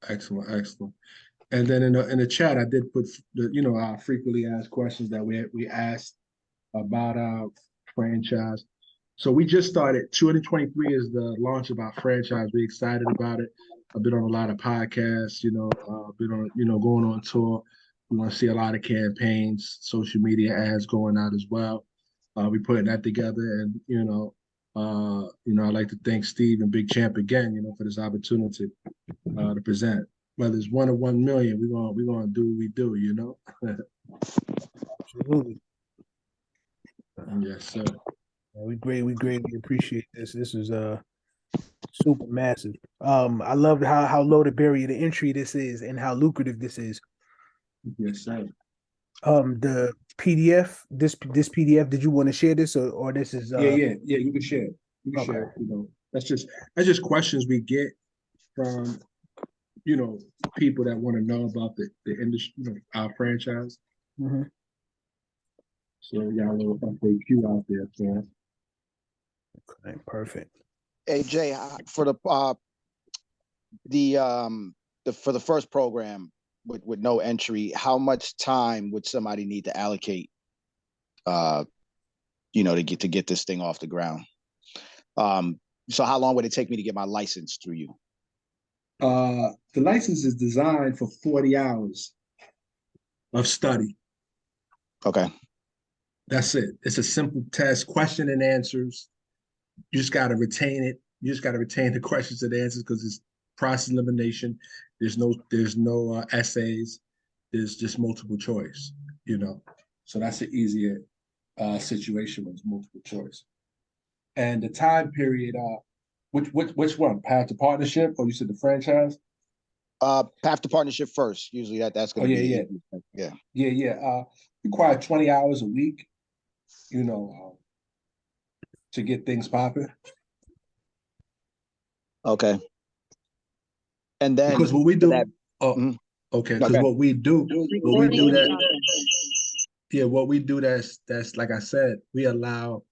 Excellent. And then in the chat, I did put our frequently asked questions that we asked about our franchise. So we just started. 2023 is the launch of our franchise. We're excited about it. I've been on a lot of podcasts. Been on going on tour. We want to see a lot of campaigns, social media ads going out as well. We're putting that together, and I'd like to thank Steve and Big Champ again, for this opportunity to present. Whether it's 1 or 1 million, we're gonna do what we do, Absolutely. Yes, sir. We greatly appreciate this. This is super massive. I love how low the barrier to entry this is and how lucrative this is. Yes, sir. The PDF, this PDF, did you want to share this or this is Yeah, you can share it. You can share it, That's just questions we get from people that want to know about the industry, our franchise. Mm-hmm. So we got a little FAQ out there for us. Okay, perfect. Hey Jay, for the first program with no entry, how much time would somebody need to allocate to get this thing off the ground? So how long would it take me to get my license through you? The license is designed for 40 hours of study. Okay. That's it. It's a simple test, question and answers. You just got to retain it. You just got to retain the questions and answers because it's process elimination. There's no essays. There's just multiple choice. So that's an easier situation with multiple choice. And the time period. Which one? Path to partnership, or you said the franchise? Path to partnership first. Usually that's going to be yeah. Require 20 hours a week. To get things popping. Okay. And then Because what we for do, that, oh, mhm. okay, because Okay. what we do that, yeah, what we do that's like I said, we allow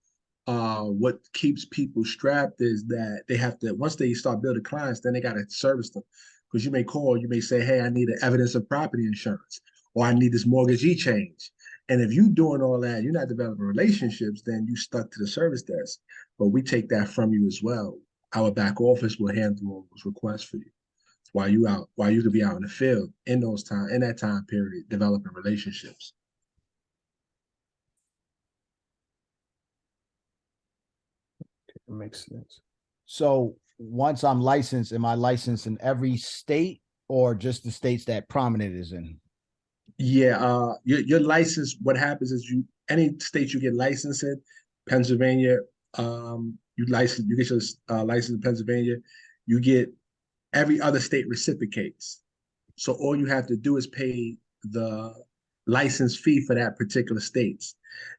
what keeps people strapped is that they have to, once they start building clients, then they got to service them. Because you may call, you may say, hey, I need an evidence of property insurance, or I need this mortgagee change. And if you doing all that, you're not developing relationships, then you stuck to the service desk. But we take that from you as well. Our back office will handle all those requests for you while you could be out in the field in that time period, developing relationships. It makes sense. So once I'm licensed, am I licensed in every state or just the states that Prominent is in? Yeah, your license, what happens is any state you get licensed in, Pennsylvania, you get your license in Pennsylvania, you get every other state reciprocates. So all you have to do is pay the license fee for that particular states.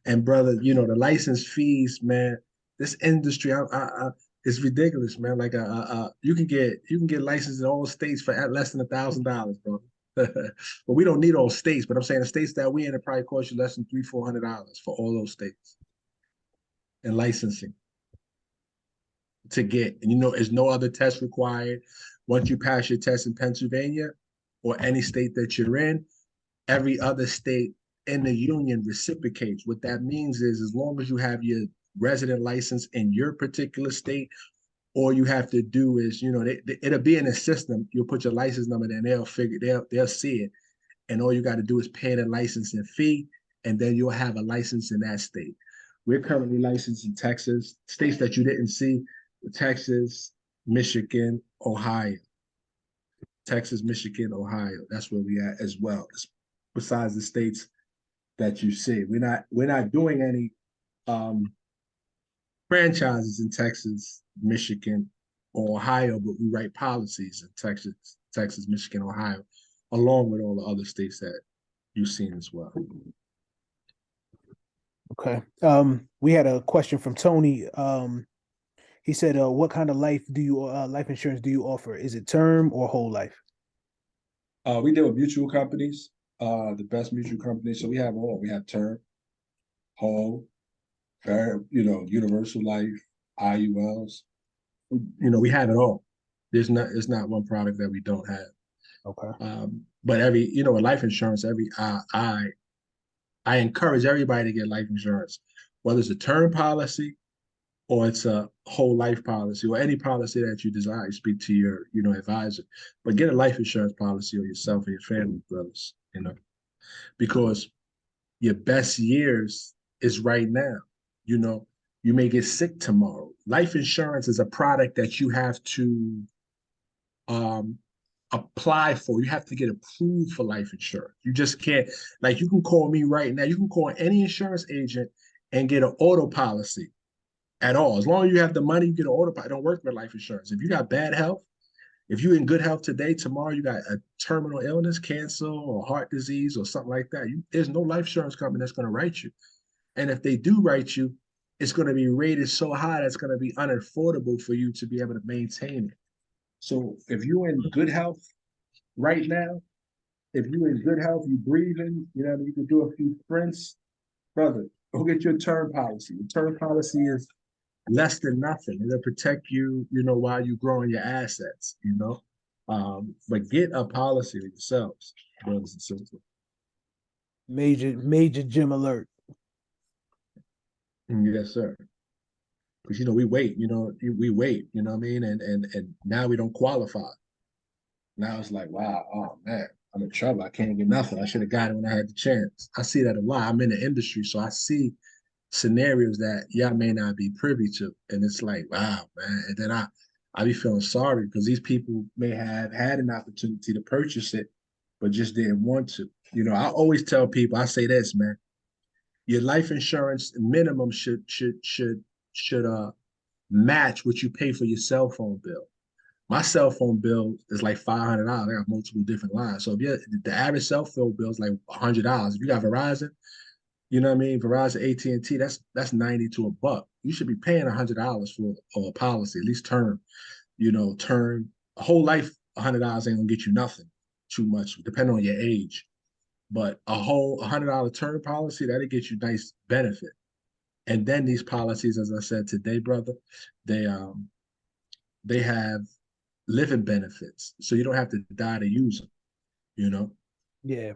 And brother, the license fees, man, this industry, it's ridiculous, man. Like, you can get licensed in all states for at less than $1,000, bro. But we don't need all states. But I'm saying the states that we in, it probably cost you less than $300-400 for all those states and licensing to get. And there's no other test required. Once you pass your test in Pennsylvania or any state that you're in, every other state in the union reciprocates. What that means is as long as you have your resident license in your particular state, all you have to do is, it'll be in a system. You'll put your license number there and they'll see it. And all you got to do is pay the licensing fee, and then you'll have a license in that state. We're currently licensed in Texas, states that you didn't see, Texas, Michigan, Ohio. Texas, Michigan, Ohio. That's where we at as well. Besides the states that you see, we're not doing any franchises in Texas, Michigan, or Ohio, but we write policies in Texas, Michigan, Ohio, along with all the other states that you've seen as well. Okay. We had a question from Tony. He said, what kind of life insurance do you offer? Is it term or whole life? We deal with mutual companies, the best mutual companies. So we have all. We have term, whole, universal life, IULs. We have it all. It's not one product that we don't have. Okay. But with life insurance, I encourage everybody to get life insurance, whether it's a term policy or it's a whole life policy or any policy that you desire. Speak to your, advisor, but get a life insurance policy on yourself and your family, brothers, because your best years is right now. You may get sick tomorrow. Life insurance is a product that you have to apply for. You have to get approved for life insurance. You just can't, like, you can call me right now. You can call any insurance agent and get an auto policy at all. As long as you have the money, you get an auto policy. It don't work with life insurance. If you got bad health, if you're in good health today, tomorrow you got a terminal illness, cancer, or heart disease, or something like that, there's no life insurance company that's going to write you. And if they do write you, it's going to be rated so high that's going to be unaffordable for you to be able to maintain it. So if you're in good health right now, if you're in good health, you breathing, you can do a few sprints, brother, go get your term policy. The term policy is less than nothing. It'll protect you, while you're growing your assets, but get a policy for yourselves, brothers and sisters. Major gym alert. Yes, sir. Because we wait, we wait, what I mean? And now we don't qualify. Now it's like, wow, oh man, I'm in trouble. I can't get nothing. I should have got it when I had the chance. I see that a lot. I'm in the industry, so I see scenarios that y'all may not be privy to. And it's like, wow, man. And then I be feeling sorry because these people may have had an opportunity to purchase it, but just didn't want to. I always tell people, I say this, man, your life insurance minimum should match what you pay for your cell phone bill. My cell phone bill is like $500. I got multiple different lines. So if the average cell phone bill is like $100. If you got Verizon, you know what I mean? Verizon, AT&T, that's $90 to $100. You should be paying $100 for a policy, at least term. term, a whole life, $100 ain't gonna get you nothing too much, depending on your age. But a whole $100 term policy, that'll get you nice benefit. And then these policies, as I said today, brother, they have living benefits, so you don't have to die to use them. Yeah.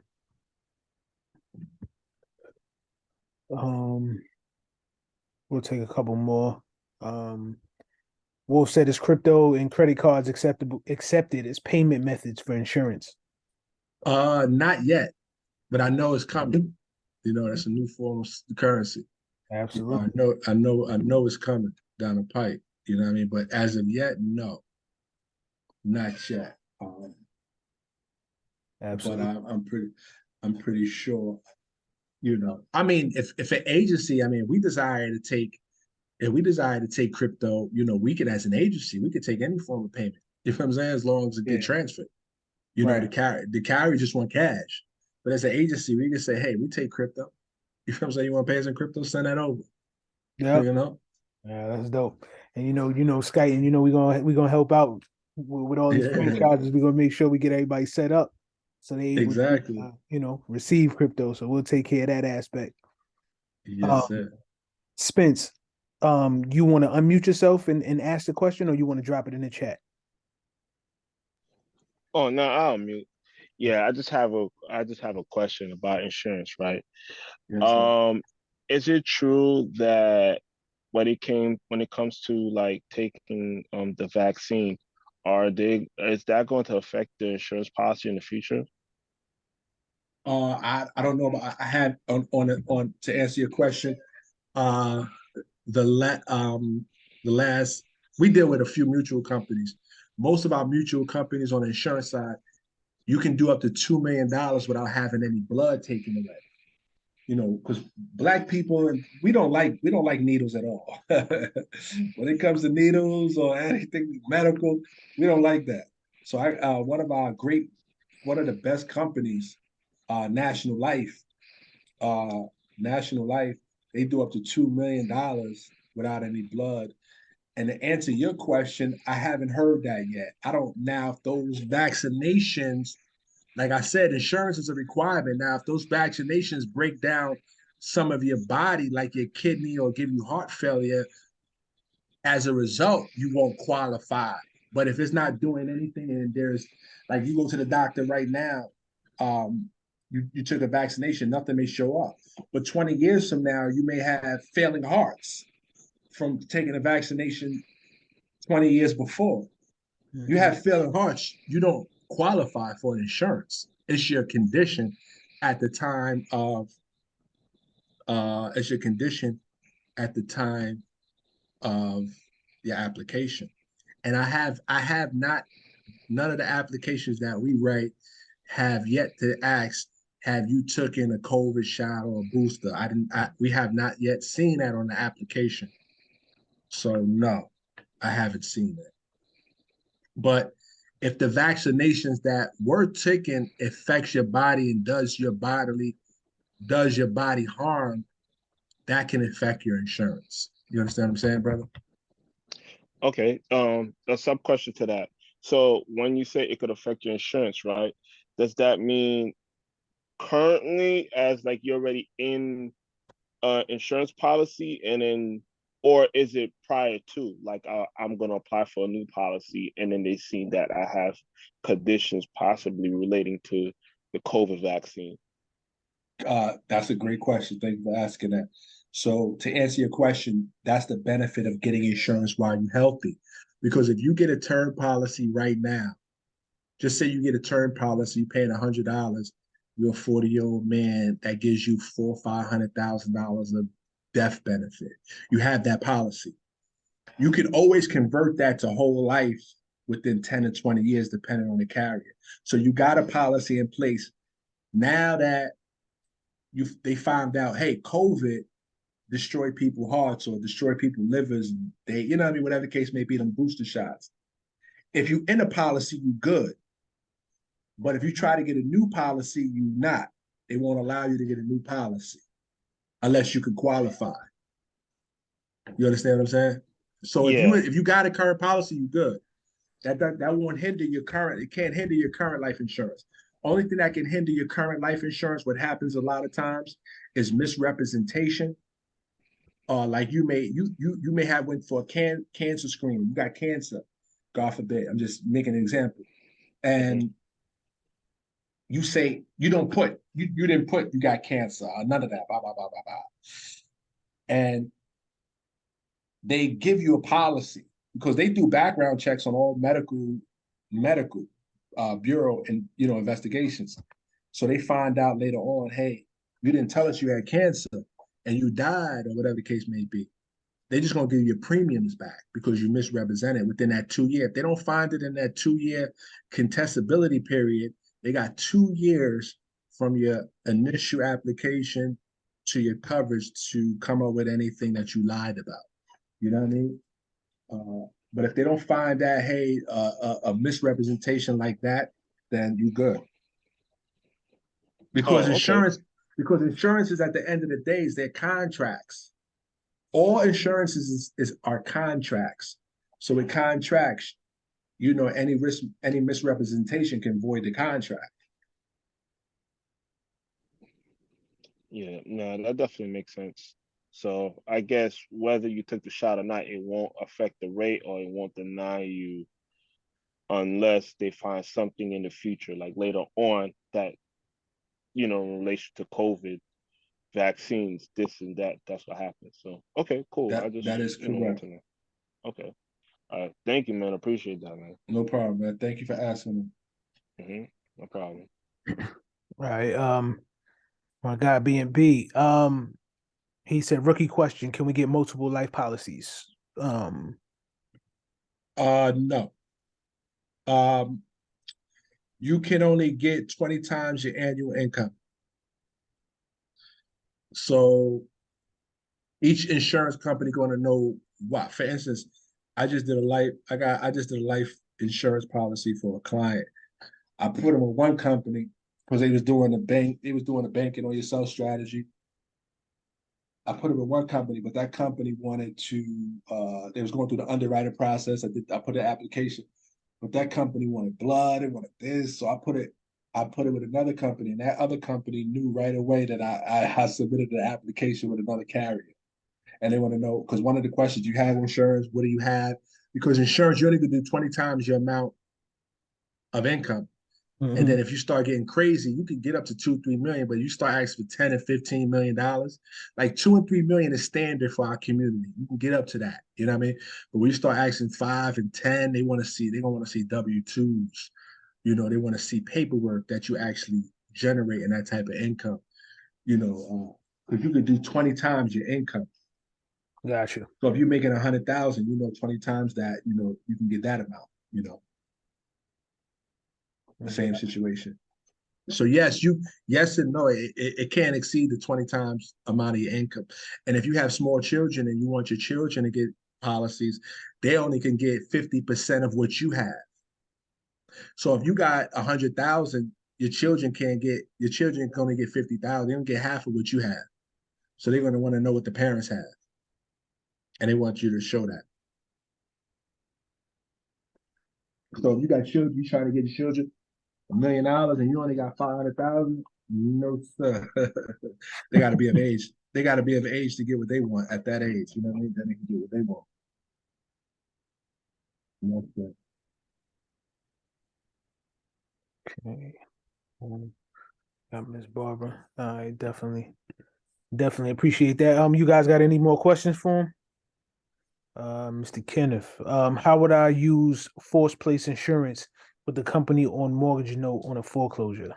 We'll take a couple more. Wolf said, "Is crypto and credit cards accepted as payment methods for insurance?" Not yet, but I know it's coming. That's a new form of currency. Absolutely. I know it's coming down the pipe. You know what I mean? But as of yet, no, not yet. Absolutely. But I'm pretty sure. I mean, if an agency, I mean, if we desire to take crypto, we could, as an agency, we could take any form of payment. You know what I'm saying? As long as it get transferred. Right. The carrier just want cash. But as an agency, we can say, hey, we take crypto. You know what I'm saying? You want to pay us in crypto? Send that over. Yeah. Yeah, that's dope. And Skype, and we're gonna help out with all these franchises. We're gonna make sure we get everybody set up so they able exactly. to receive crypto. So we'll take care of that aspect. Yes, sir. Spence, you want to unmute yourself and ask the question, or you want to drop it in the chat? Oh no, I'll mute. Yeah, I just have a question about insurance, right? Yes, Is it true that when it comes to like taking the vaccine, is that going to affect the insurance policy in the future? I don't know, but I had on to answer your question. Uh, the last we deal with a few mutual companies. Most of our mutual companies on the insurance side, you can do up to $2 million without having any blood taken away. Because Black people, we don't like needles at all. When it comes to needles or anything medical, we don't like that. So one of the best companies, National Life, uh, National Life, they do up to $2 million without any blood. And to answer your question, I haven't heard that yet. I don't now if those vaccinations, like I said, insurance is a requirement. Now, if those vaccinations break down some of your body, like your kidney, or give you heart failure, as a result, you won't qualify. But if it's not doing anything, and there's like you go to the doctor right now, you took a vaccination, nothing may show up. But 20 years from now, you may have failing hearts from taking a vaccination 20 years before. You have failing hearts, you don't qualify for insurance. It's your condition at the time of it's your condition at the time of your application. And I have not none of the applications that we write have yet to ask, have you taken a COVID shot or a booster? We have not yet seen that on the application. So no, I haven't seen that. But if the vaccinations that were taken affects your body and does your body harm, that can affect your insurance. You understand what I'm saying, brother? Okay. A sub question to that. So when you say it could affect your insurance, right? Does that mean currently, as like you're already in insurance policy, and then, or is it prior to, like I'm going to apply for a new policy, and then they see that I have conditions possibly relating to the COVID vaccine? That's a great question. Thank you for asking that. So to answer your question, that's the benefit of getting insurance while you're healthy. Because if you get a term policy right now, just say you get a term policy, you're paying $100, you're a 40-year-old man, that gives you $400,000 or $500,000 of death benefit. You have that policy. You can always convert that to whole life within 10 to 20 years, depending on the carrier. So you got a policy in place. Now that they found out, hey, COVID destroyed people's hearts or destroyed people's livers, what I mean, whatever the case may be, them booster shots. If you in a policy, you good. But if you try to get a new policy, you not. They won't allow you to get a new policy unless you can qualify. You understand what I'm saying? So Yeah. if you got a current policy, you good. That won't hinder your current. It can't hinder your current life insurance. Only thing that can hinder your current life insurance, what happens a lot of times, is misrepresentation. Like you may have went for a cancer screening. You got cancer, God forbid. I'm just making an example, and you say you didn't put you got cancer, none of that, blah blah blah blah blah, and they give you a policy because they do background checks on all medical bureau and investigations. So they find out later on, hey, you didn't tell us you had cancer and you died or whatever the case may be. They're just gonna give you your premiums back because you misrepresented within that 2 year. If they don't find it in that 2 year contestability period, they got 2 years from your initial application to your coverage to come up with anything that you lied about. You know what I mean? But if they don't find that, hey, a misrepresentation like that, then you good. Because insurance is at the end of the day is their contracts. All insurances are contracts. So with contracts, any misrepresentation can void the contract. Yeah, no, that definitely makes sense. So I guess whether you took the shot or not, it won't affect the rate or it won't deny you unless they find something in the future, like later on that, in relation to COVID vaccines, this and that, that's what happens. So, okay, cool. I just, That is want correct. to know. Okay. All right. Thank you, man. I appreciate that, man. No problem, man. Thank you for asking me. No problem. All right. My guy B&B. He said, rookie question, can we get multiple life policies? No. You can only get 20 times your annual income. So each insurance company going to know what. For instance, I just did a life insurance policy for a client. I put them with one company because they was doing the banking on yourself strategy. I put them in one company, but that company wanted to, they was going through the underwriting process. I put an application, but that company wanted blood, it wanted this. So I put it with another company, and that other company knew right away that I submitted the application with another carrier. And they want to know, because one of the questions, do you have insurance? What do you have? Because insurance, you only can do 20 times your amount of income. Mm-hmm. And then if you start getting crazy, you can get up to 2-3 million, but you start asking for 10 and 15 million dollars. Like 2 and 3 million is standard for our community. You can get up to that. You know what I mean? But when you start asking 5 and 10, they're gonna want to see W-2s. They want to see paperwork that you actually generate in that type of income. Because you could do 20 times your income. Gotcha. So if you're making 100,000, 20 times that, you can get that amount. The same situation. So yes and no, it can't exceed the 20 times amount of your income. And if you have small children and you want your children to get policies, they only can get 50% of what you have. So if you got 100,000, your children can only get 50,000. They don't get half of what you have. So they're going to want to know what the parents have. And they want you to show that. So if you got children, you trying to get your children $1 million and you only got 500,000, no sir. They got to be of age. They got to be of age to get what they want at that age. You know what I mean? Then they can get what they want. Okay. Got Miss Barbara. I definitely appreciate that. You guys got any more questions for him? Mr. Kenneth, how would I use forced place insurance with the company on mortgage note on a foreclosure?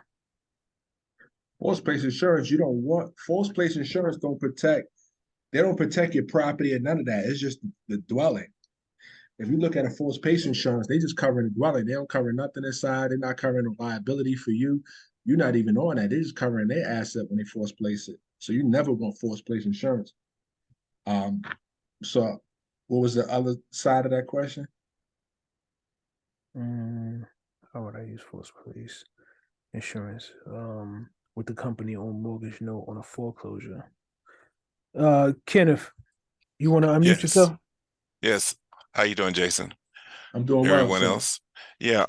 Forced place insurance, you don't want. Forced place insurance they don't protect your property or none of that. It's just the dwelling. If you look at a forced place insurance, they just cover the dwelling. They don't cover nothing inside. They're not covering the liability for you. You're not even on that. They're just covering their asset when they force place it. So you never want forced place insurance. So what was the other side of that question? How would I use forced place insurance with the company on mortgage note on a foreclosure? Kenneth, you want to unmute yourself? Yes. How you doing, Jason? I'm doing well, everyone sir. else. Yeah,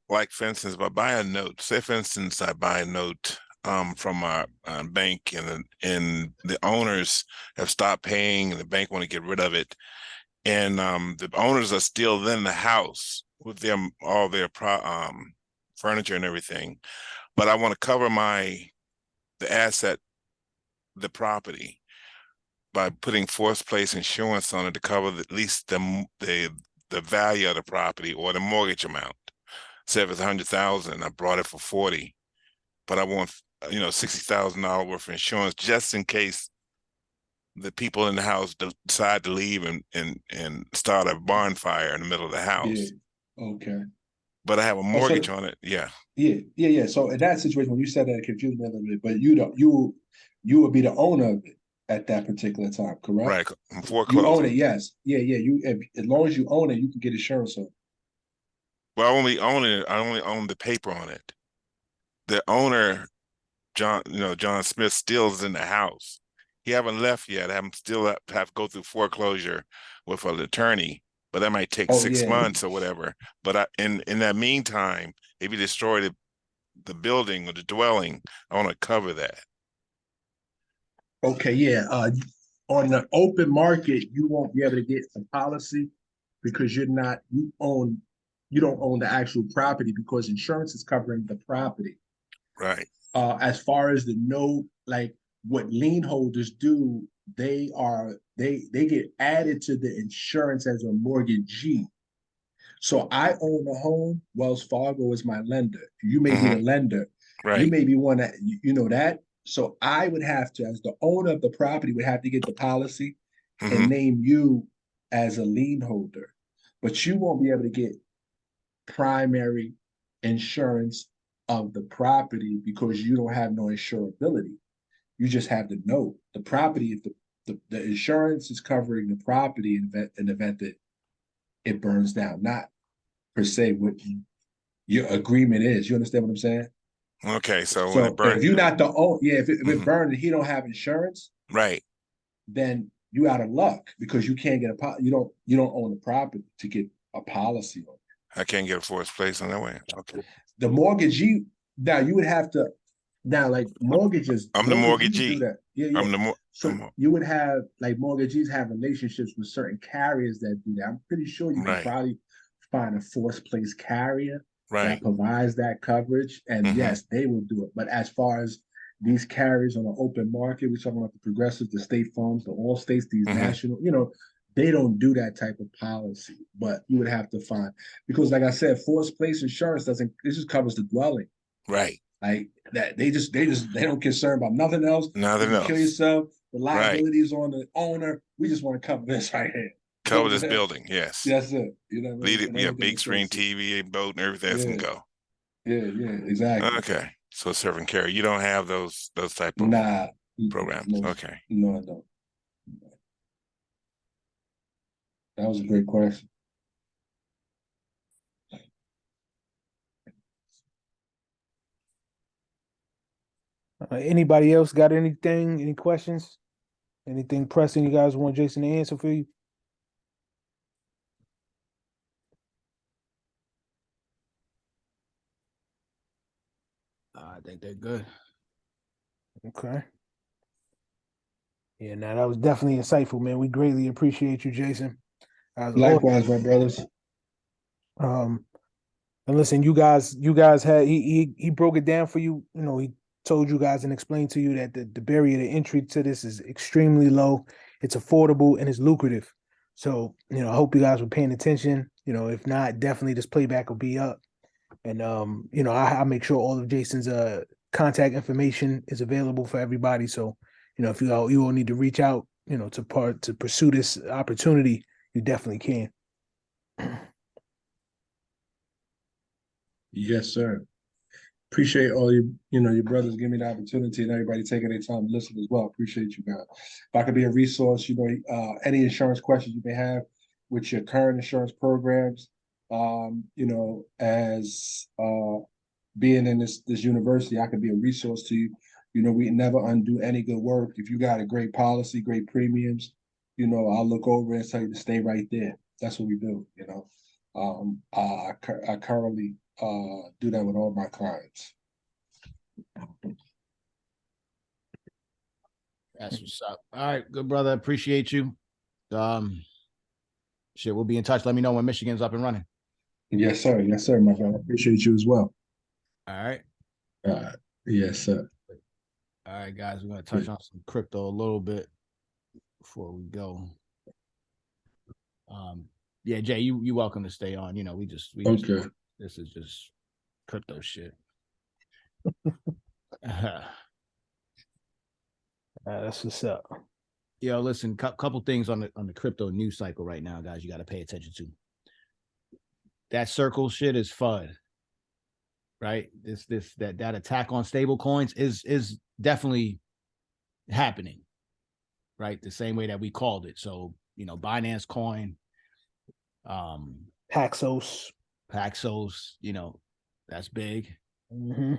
like for instance, if I buy a note, say for instance, I buy a note from a bank and the owners have stopped paying and the bank want to get rid of it, and the owners are still in the house with them all their furniture and everything, but I want to cover the asset, the property, by putting forced place insurance on it to cover at least the value of the property or the mortgage amount. Say if it's 100,000, I brought it for 40, but I want $60,000 worth of insurance just in case the people in the house decide to leave and start a bonfire in the middle of the Yeah. house. Okay. But I have a Oh, so mortgage on it. Yeah. yeah. So in that situation, when you said that, it confused me a little bit. But you would be the owner of it at that particular time, correct? Right. I'm You own it, foreclosing. yes. Yeah. As long as you own it, you can get insurance on it. Well, I only own the paper on it. The owner, John Smith, still is in the house. He haven't left yet. I'm still have to go through foreclosure with an attorney, but that might take Oh six yeah. months or whatever. But in that meantime, if you destroy the building or the dwelling, I want to cover that. Okay, yeah. On the open market, you won't be able to get a policy because you don't own the actual property because insurance is covering the property. Right. As far as the note, like what lien holders do, they get added to the insurance as a mortgagee. So I own a home. Wells Fargo is my lender. You may be the lender. You Right. may be one that you know that. So I would have to, as the owner of the property, would have to get the policy and name you as a lien holder. But you won't be able to get primary insurance of the property because you don't have no insurability. You just have the note. The property, if the insurance is covering the property in the event that it burns down, not per se what your agreement is. You understand what I'm saying? Okay. So when it So burnt, if you're not the owner, yeah, if it burned and he don't have insurance, right. then you out of luck because you can't get you don't own the property to get a policy on it. I can't get a forced place on that way. Okay. The mortgagee, now you would have to now like mortgagees I'm the do mortgagee. that. Yeah. So I'm you would have like mortgagees have relationships with certain carriers that do that. I'm pretty sure you can right. probably find a forced place carrier that Right. provides that coverage. And yes, they will do it. But as far as these carriers on the open market, we're talking about the progressives, the state farms, the all states, these national, they don't do that type of policy. But you would have to find because, like I said, forced place insurance it just covers the dwelling. Right. Like that, they don't concern about nothing else. If Nothing you kill else. yourself, the Right. liability is on the owner. We just want to cover this right here. You know Cover what I'm this saying? building. Yes. That's it. You know what I Lead mean? it. And We have everything big screen associated. TV, a boat, and everything else can Yeah, go. yeah, exactly. Okay. So serving care. You don't have those type of Nah, programs. no, Okay. no, I don't. That was a great question. Anybody else got anything? Any questions? Anything pressing you guys want Jason to answer for you? I think they're good. Okay. Yeah, now that was definitely insightful, man. We greatly appreciate you, Jason. Likewise, my brothers. And listen, you guys had he broke it down for you. He told you guys and explained to you that the barrier to entry to this is extremely low. It's affordable and it's lucrative. So, I hope you guys were paying attention. If not, definitely this playback will be up. And I make sure all of Jason's contact information is available for everybody. So, if you all need to reach out, to pursue this opportunity, you definitely can. Yes, sir. Appreciate all your brothers giving me the opportunity and everybody taking their time to listen as well. Appreciate you guys. If I could be a resource, any insurance questions you may have with your current insurance programs, as being in this university, I could be a resource to you. We never undo any good work. If you got a great policy, great premiums, I'll look over and tell you to stay right there. That's what we do. I currently do that with all my clients. That's what's up. All right, good brother. Appreciate you. Shit, we'll be in touch. Let me know when Michigan's up and running. Yes, sir. Yes, sir, my friend. I appreciate you as well. All right. Yes, sir. All right, guys. We're gonna touch on some crypto a little bit before we go. Yeah, Jay, you welcome to stay on. You know, we just Okay. This is just crypto shit. That's what's up. Yo, listen, couple things on the crypto news cycle right now, guys. You got to pay attention to. That circle shit is FUD, right? That attack on stable coins is definitely happening, right? The same way that we called it. So, you know, Binance Coin, Paxos, you know, that's big. mm-hmm.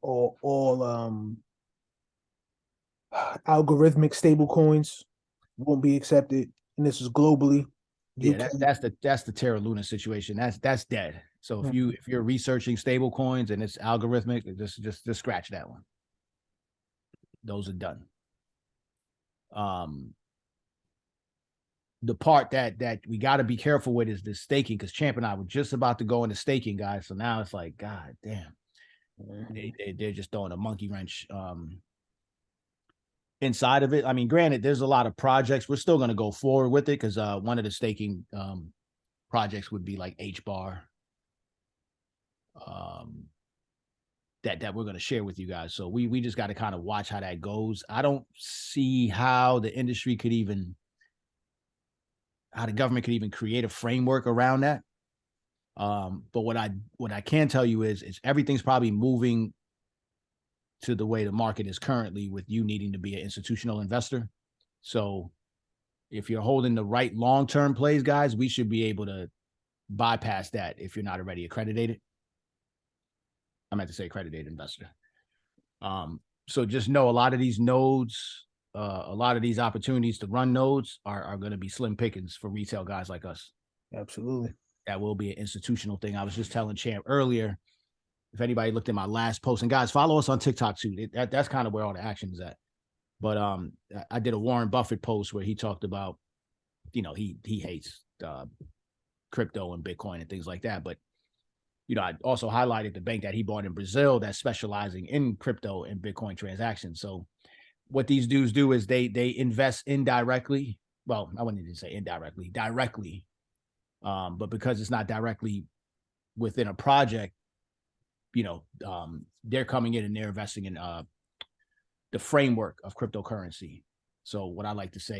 All algorithmic stable coins won't be accepted, and this is globally. Yeah, that's the Terra Luna situation. That's dead. So if you're researching stable coins and it's algorithmic, just scratch that one. Those are done. The part that we got to be careful with is the staking, because Champ and I were just about to go into staking, guys. So now it's like, God damn, they're just throwing a monkey wrench inside of it. I mean, granted, there's a lot of projects. We're still going to go forward with it because one of the staking projects would be like HBAR that we're going to share with you guys. So we just got to kind of watch how that goes. I don't see how the industry could even, how the government could even create a framework around that. But what I can tell you is everything's probably moving to the way the market is currently, with you needing to be an institutional investor. So if you're holding the right long-term plays, guys, we should be able to bypass that if you're not already accredited. I meant to say accredited investor. So just know a lot of these nodes, a lot of these opportunities to run nodes are going to be slim pickings for retail guys like us. Absolutely. That will be an institutional thing. I was just telling Champ earlier, if anybody looked at my last post, and guys, follow us on TikTok too. That's kind of where all the action is at. But I did a Warren Buffett post where he talked about, you know, he hates crypto and Bitcoin and things like that. But, you know, I also highlighted the bank that he bought in Brazil that's specializing in crypto and Bitcoin transactions. So what these dudes do is they invest indirectly. Well, I wouldn't even say indirectly, directly. But because it's not directly within a project, you know, they're coming in and they're investing in the framework of cryptocurrency. So what I like to say